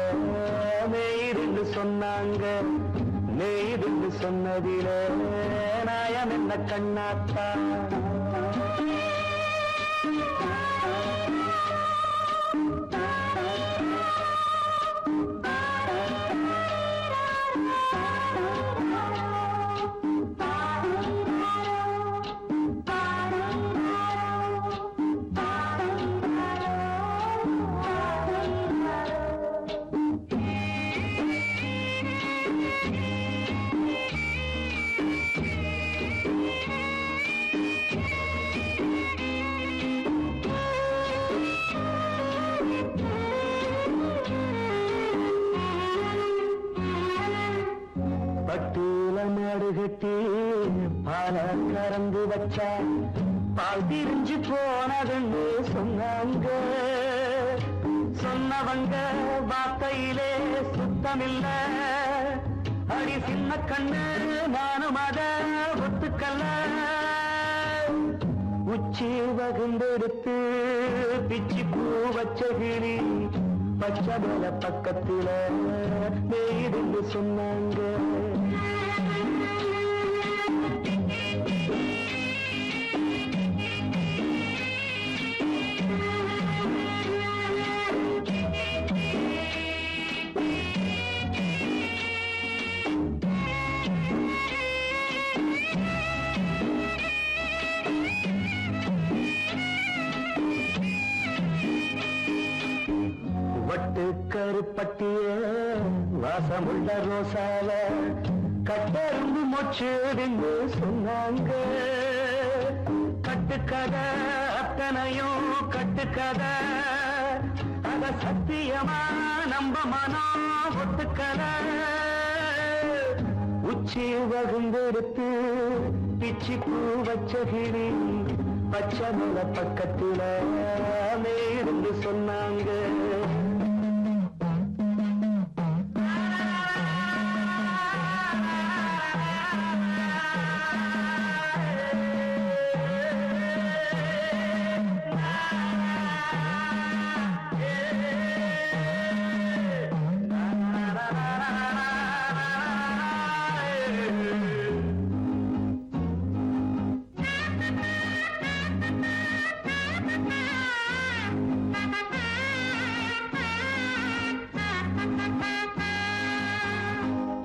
மேய்துன்னு சொன்னாங்க. மேய்துன்னு சொன்னதில நாயம் என்ன கண்ணாத்தா. பட்டூல மாடு கட்டி பால கறந்து வச்சா பால் திரிஞ்சு போனதுன்னு சொன்னாங்க. சொன்னவங்க வார்த்தையிலே சுத்தமில்ல. அடி சின்ன கண்ணு நானும் அத ஒத்துக்கல்ல. உச்சி வகுந்தெடுத்து பிச்சி பூ வச்சகிளி பச்சை மலை பக்கத்தில மேய்துன்னு சொன்னாங்க. வட்டு கருப்பட்டிய வாசமுள்ள ரோசால கட்டெரும்பு மொச்சுடுன்னு சொன்னாங்க. கட்டுக்கதை அத்தனையும் கட்டுக்கதை. அத சத்தியமா நம்ப மனம் ஒத்துக்கதை. உச்சி வகுந்தெடுத்து பிச்சி பூ வச்சகிளி பச்சை மலை பக்கத்தில மேய்துன்னு சொன்னாங்க.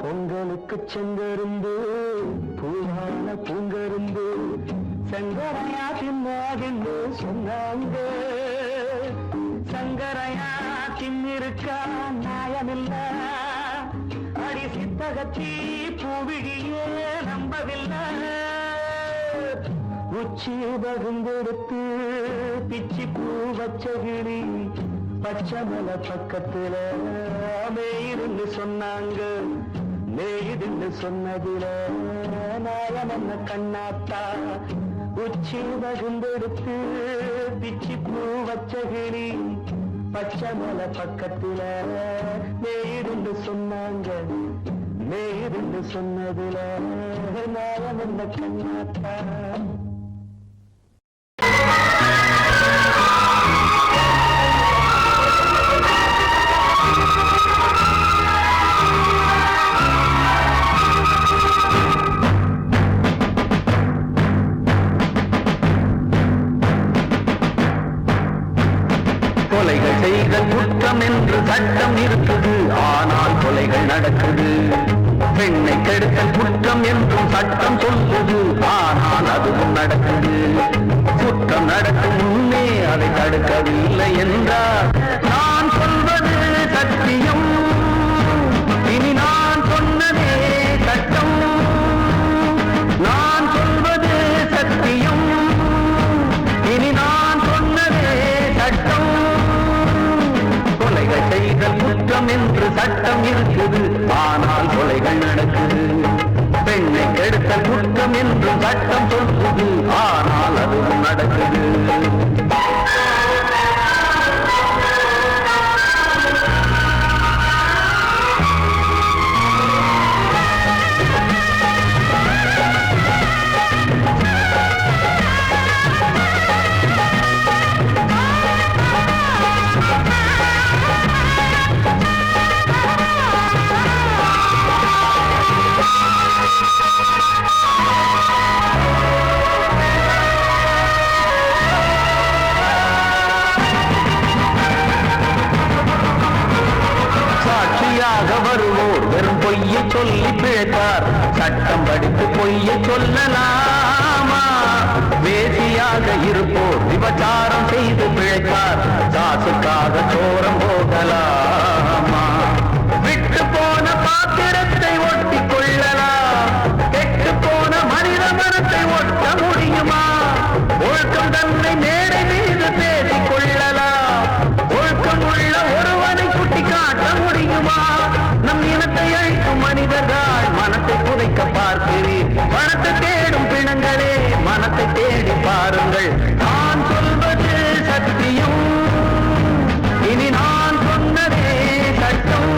பொங்கலுக்கு செங்கரும்பு பூவான பூங்கரும்பு சங்கரையா தின்னாதின்னு சொன்னாங்க. சங்கரையா தின்னிருக்கா நியாயமில்ல. அடி சித்தகத்தி பூவிழியே நம்பவில்லை. உச்சி வகுந்தெடுத்து பிச்சி பூ வச்சகிளி பச்சை மலை பக்கத்தில மேய்துன்னு சொன்னாங்க. மேய்துன்னு சொன்னதில நாயம் என்ன கண்ணாத்தா. உச்சி வகுந்தெடுத்து பிச்சி பூ வச்சகிளி பச்சை மலை பக்கத்தில மேய்துன்னு சொன்னாங்க. மேய்துன்னு சொன்னதில நாயம் என்ன கண்ணாத்தா. கொலைகள் செய்தல் குற்றம் என்று சட்டம் இருக்குது. ஆனால் கொலைகள் நடக்குது. பெண்ணை கெடுத்தல் குற்றம் என்றும் சட்டம் சொல்லுது. ஆனால் அதுவும் நடக்குது. குற்றம் நடக்கும் முன்னே அதை தடுக்கவில்லை என்றால் நான் சொல்வது சத்தியம். இனி நான் சொன்னதே சட்டம். நான் சொல்வது சத்தியம். இனி நான் சொன்னதே சட்டம். கொலைகள் செய்தல் குற்றம் என்று சட்டம் இருக்குது. ஆனால் கொலைகள் நடக்குது. பெண்ணை கெடுத்த குற்றம் என்று சட்டம் சொல்லுது, ஆனால் அதுவும் நடக்குது. வருவோர் வெறும் பொய்யை சொல்லி பிழைத்தார், சட்டம் படித்து பொய்யை சொல்லலாமா? வேசியாக இருப்போர் விபச்சாரம் செய்து பிழைத்தார், காசுக்காக சோரம் போகலாமா? விட்டு போன பாத்திரத்தை ஒட்டி கொள்ளலாம், கெட்டு போன மனித மனத்தை ஒட்ட முடியுமா? ஒழுக்கம் தன்னை மேடை மீது பேசிக் கொள்ளலாம், ஒழுக்கம் உள்ள ஒருவனை குட்டி காட்ட முடியுமா? நம் இனத்தை அழிக்கும் மனிதர்கள் மனத்தை புதைக்க பார்க்கிறீர், பணத்தை தேடும் பிணங்களே மனத்தை தேடி பாருங்கள். நான் சொல்வது சத்தியம், இனி நான் சொன்னதே சட்டம்.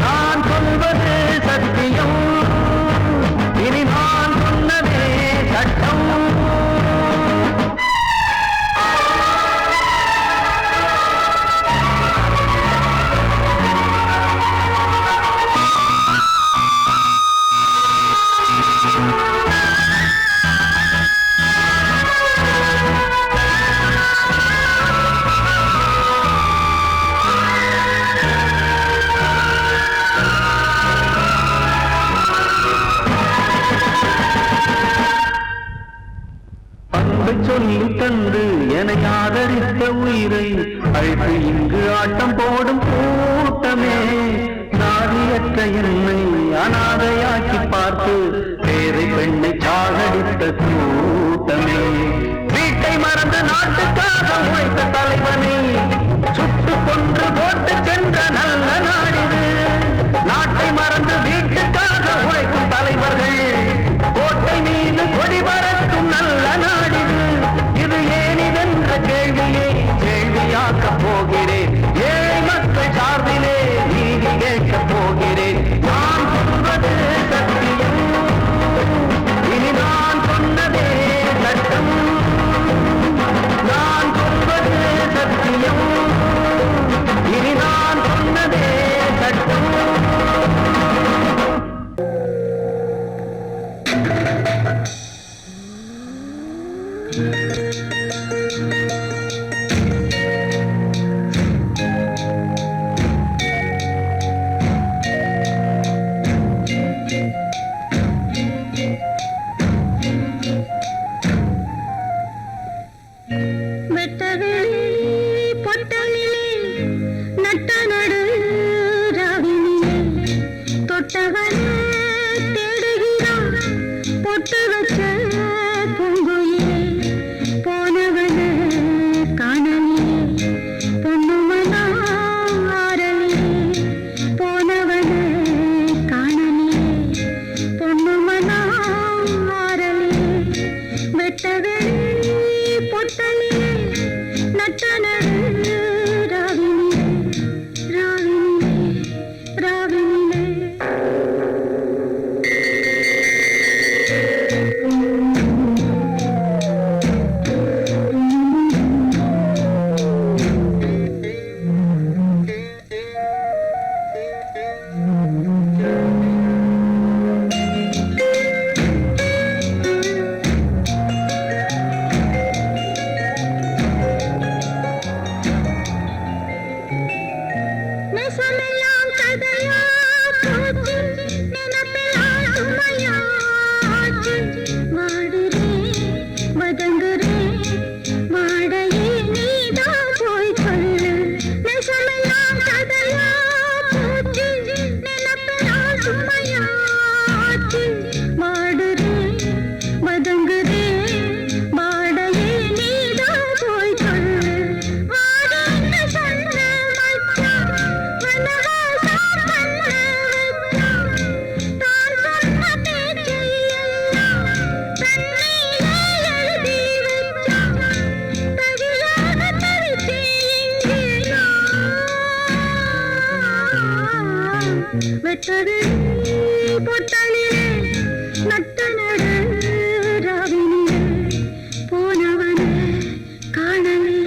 நான் சொல்வது சத்தியம், இனி நான் சொன்னதே சட்டம். சொல்லி தந்து என ஆதரித்த உயிரை அழைத்து இங்கு ஆட்டம் போடும் கூட்டமே, நாதியற்ற என்னை அனாதையாக்கி பார்த்து பேரை பெண்ணை சாகடித்த கூட்டமே, வீட்டை மறந்து நாட்டுக்காக உழைத்த தலைவனை சுட்டு கொன்று போட்டு சென்ற நல்ல நாடிது. நாட்டை மறந்து வீட்டுக்காக உழைக்கும் தலைவர்கள் கோட்டை மீது கொடி பறக்கும் நல்ல நாடிது. இது ஏனிதென்ற கேள்வியை கேள்வியாக்கப் போகிறேன், ஏழை மக்கள் சார்பிலே நீதி கேட்கப் போகிறேன். நான் சொல்வது சத்தியம், இனி நான் சொன்னதே சட்டம். நான் சொல்வது சத்தியம், இனி நான் வெட்டது பொட்டலிலே நட்ட நடு ராவினிலே போனவனே காணலே.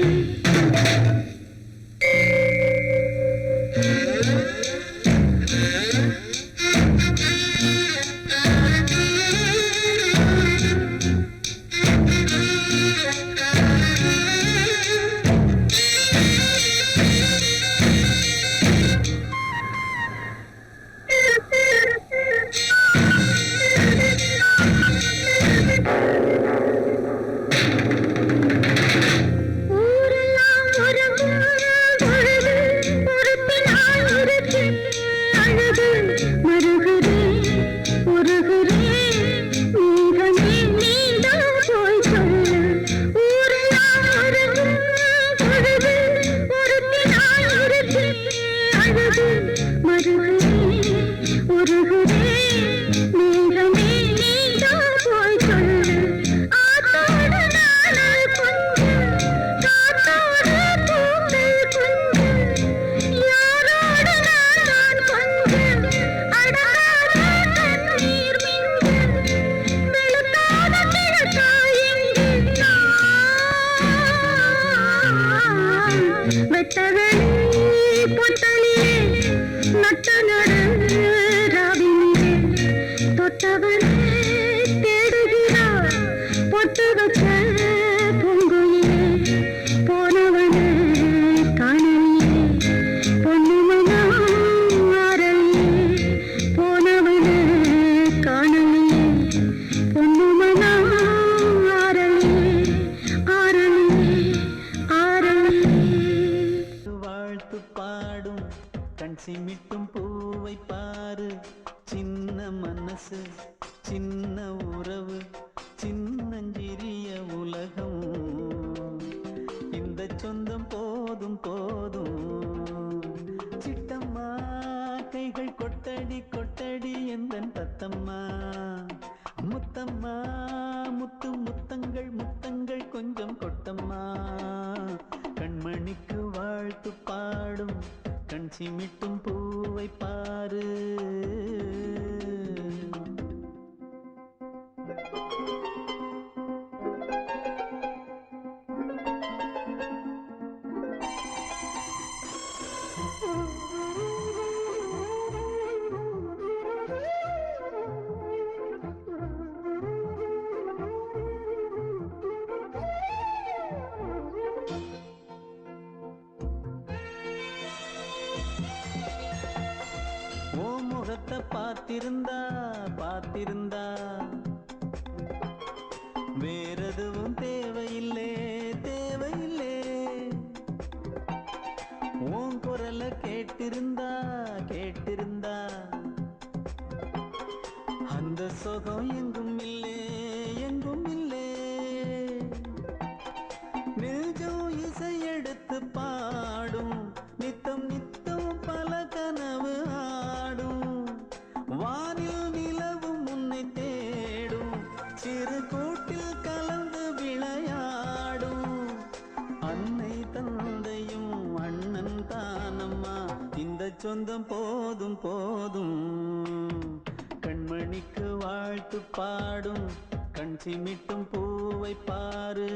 சிமிட்டும் பூவை பாரு, சின்ன மனசு சின்ன உறவு சின்னஞ்சிறிய உலகம், இந்த சொந்தம் போதும் போதும். சிட்டம்மா கைகள் கொட்டடி கொட்டடி எந்தன் தத்தம்மா, முத்தம்மா முத்து முத்தங்கள் முத்தங்கள் கொஞ்சம் கொட்டம்மா, கண்மணிக்கு வாழ்த்து பாடும் கண் சிமிட்டும் பூவை பாரு. முகத்தை பார்த்திருந்தா பார்த்திருந்தா வேறெதுவும் தேவையில்லை தேவையில்லை, உன் குரலை கேட்டிருந்தா கேட்டிருந்தா அந்த சுகம் எங்கும் இல்லை எங்கும் இல்லை, நெஞ்சம் இசை எடுத்து பாடும் நித்தம் நித்தம் பல கனவு ஆடும், வானில் நிலவும் உன்னை தேடும் சிறு கூட்டில் கலந்து விளையாடும், அன்னை தந்தையும் அண்ணன் தானம்மா இந்த சொந்தம் போதும் போதும், கண்மணிக்கு வாழ்த்து பாடும் கண் சிமிட்டும் பூவை பாரு.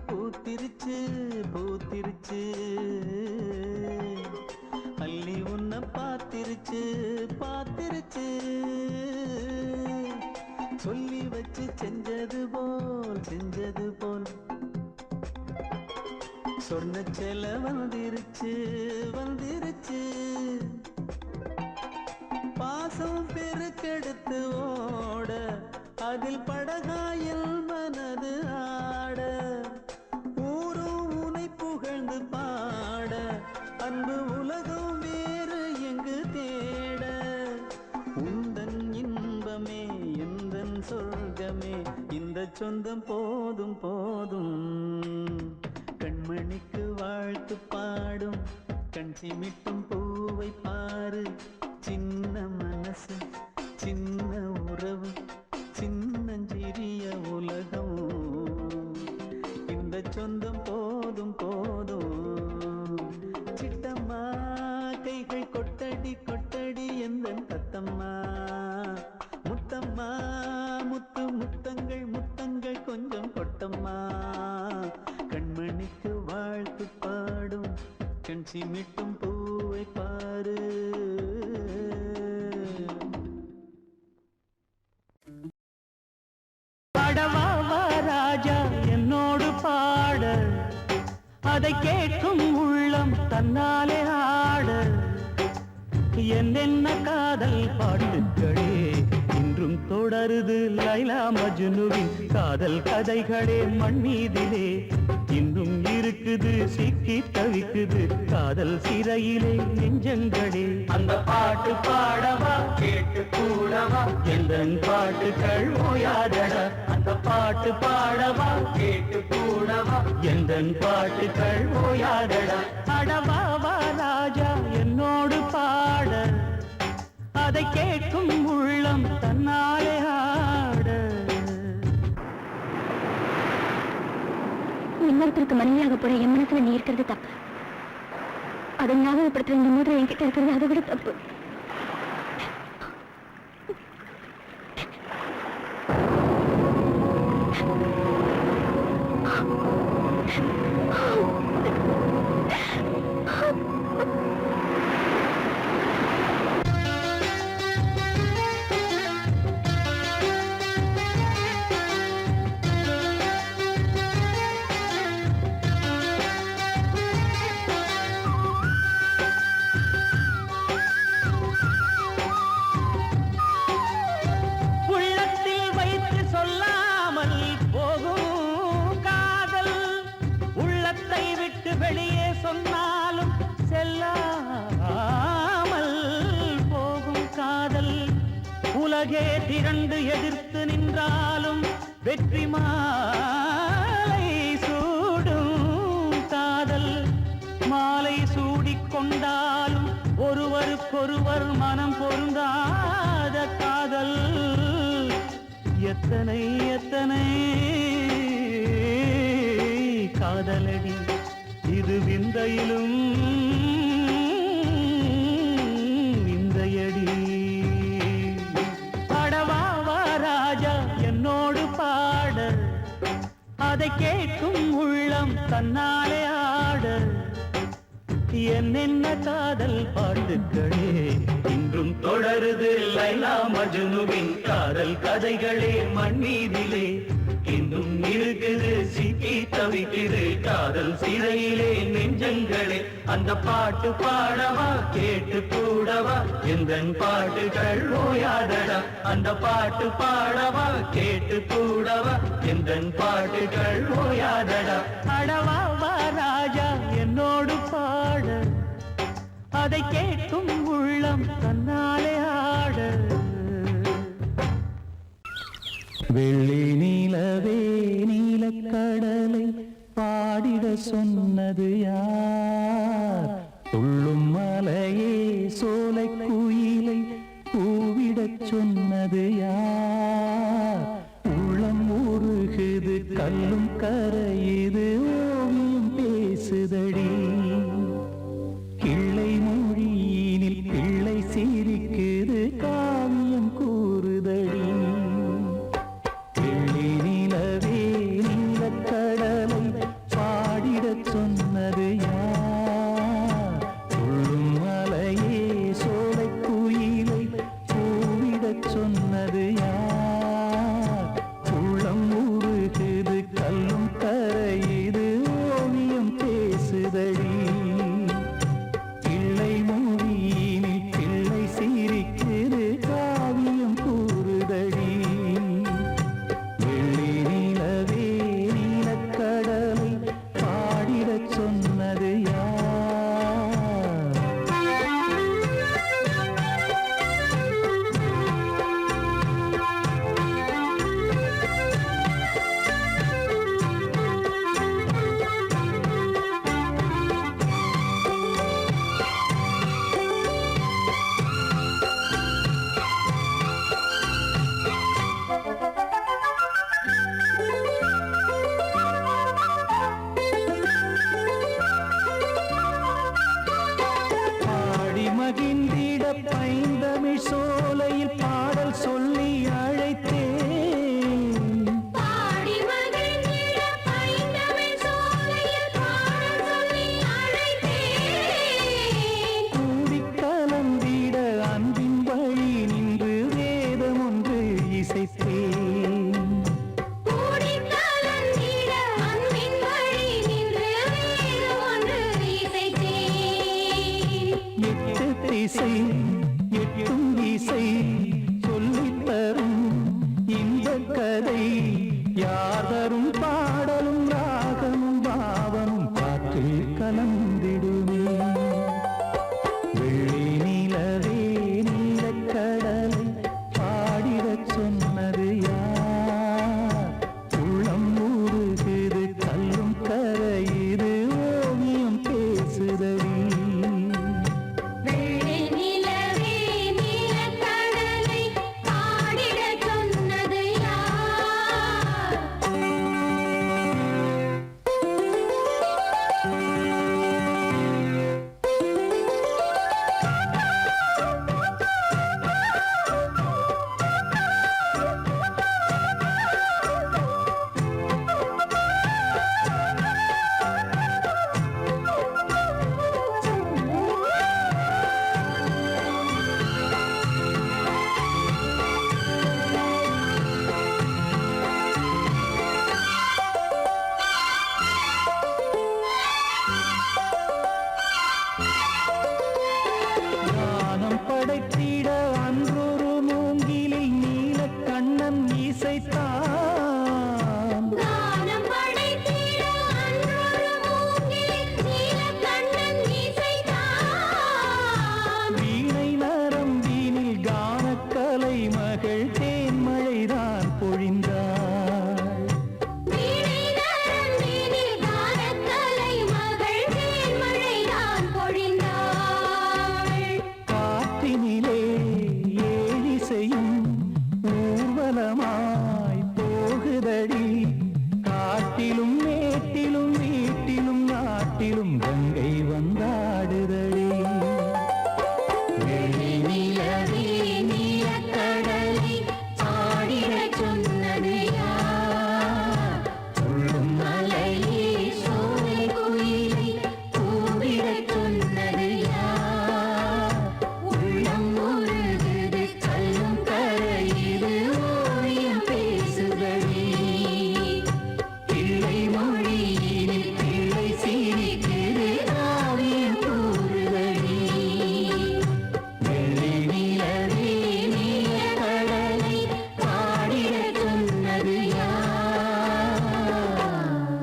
பூத்திருச்சு பூத்திருச்சு அள்ளி உன்னை பார்த்திருச்சு பார்த்திருச்சு, சொல்லி வச்சு செஞ்சது போல் சொன்ன செல வந்திருச்சு வந்திருச்சு, பாசம் பெருக்கெடுத்து ஓட அதில் படகாயில் மனது ஆட, ஊரும் உனை புகழ்ந்து பாட அன்பு உலகம் வேறு எங்கு தேட, சொந்தம் போதும் போதும் கண்மணிக்கு வாழ்த்து பாடும் கண் சிமிட்டும் பூவை பாரு சின்ன மனசு சின்ன உறவு சின்னஞ்சிறிய உலகம் இந்த சொந்தம் போதும் போதும் சிட்டம்மா கைகள் கொட்டடி கொட்டடி எந்தன் தத்தம்மா முத்தம்மா முத்து முத்தங்கள் முத்தங்கள் கொஞ்சம் கொட்டம்மா கண்மணிக்கு வாழ்த்து பாடும் கண் சிமிட்டும் பூவை பாரு பாடவா ராஜா என்னோடு பாட அதை கேட்கும் உள்ளம் தன்னாலே ஆட என்னென்ன காதல் பாட்டுக்களே இன்றும் தொடருது லைலா மஜ்னுவின் காதல் கதைகளே மண் மீதிலே இன்னும் இருக்குது சிக்கி தவிக்குது காதல் சிறையிலே நெஞ்சங்களே அந்த பாட்டு பாடவா கேட்டு கூடவா எந்தன் பாட்டுகள் ஓயாதடா அந்த பாட்டு பாடவா கேட்டு கூடவா எந்தன் பாட்டுகள் ஓயாதடா அடவாவா ராஜா என்னோடு பாட அதை கேட்கும் உள்ளம் தன்னாலே ஆட இன்னொருத்தருக்கு மனைவியாக போற என் மனசுல நீ இருக்கிறது தப்பு அதை ஞாபகப்படுத்துற இந்த மூன்று என்கிட்ட இருக்கிறது அதை விட தப்பு வெளியே சொன்னாலும் செல்லாமல் போகும் காதல் உலகே திரண்டு எதிர்த்து நின்றாலும் வெற்றி மாலை சூடும் காதல் மாலை சூடிக்கொண்டாலும் ஒருவருக்கொருவர் மனம் பொருந்தாத காதல் எத்தனை எத்தனை காதலடி இது விந்தையிலும் விந்தையடி பாடவாவா ராஜா என்னோடு பாட அதை கேட்கும் உள்ளம் தன்னாலே ஆட என்னென்ன காதல் பாட்டுக்களே இன்றும் தொடருது லைலா மஜ்னுவின் காதல் கதைகளே மண் மீதிலே இன்னும் இருக்குது சிக்கி தவிக்குது காதல் சிறையிலே நெஞ்சங்களே அந்த பாட்டு பாடவா கேட்டு கூடவா எந்தன் பாட்டுகள் ஓயாதடா அந்த பாட்டு பாடவா கேட்டு கூடவா எந்தன் பாட்டுகள் ஓயாதடா அடவாவா ராஜா என்னோடு பாட அதை கேட்கும் உள்ளம் தன்னாலே ஆட வெள்ளி நீலவே நீலக்கடலை பாடிட சொன்னது யார் துள்ளும் மலையே சோலை குயிலை பூவிடச் சொன்னது யார் உள்ளம் உருகுது கல்லும் கரையுது ஓவியம் பேசுதடி கிள்ளை மொழியினில் பிள்ளை சிரிக்குது காவியம் கூறுதடி சொன்னது யார் துள்ளும் மலையே சோலை குயிலை பூவிடச் சொன்னது யார் உள்ளம் உருகுது கல்லும் கரையுது ஓவியம் பேசுதடி பிள்ளை மொழியினில் பிள்ளை சிரிக்குது பைந்தமிழ் சோலையில் பாடல் சொல்லி அழைத்தேன். பாடி மகிழ்ந்திட பைந்தமிழ் சோலையில் பாடல் சொல்லி அழைத்தேன். கூடி கலந்திட அன்பின் வழி நின்று வேதம் ஒன்று இசைத்தேன். கூடி கலந்திட அன்பின் வழி நின்று வேதம் ஒன்று இசைத்தேன். எட்டு திசை எட்டும் இசை சொல்லித் தரும் இந்த கதை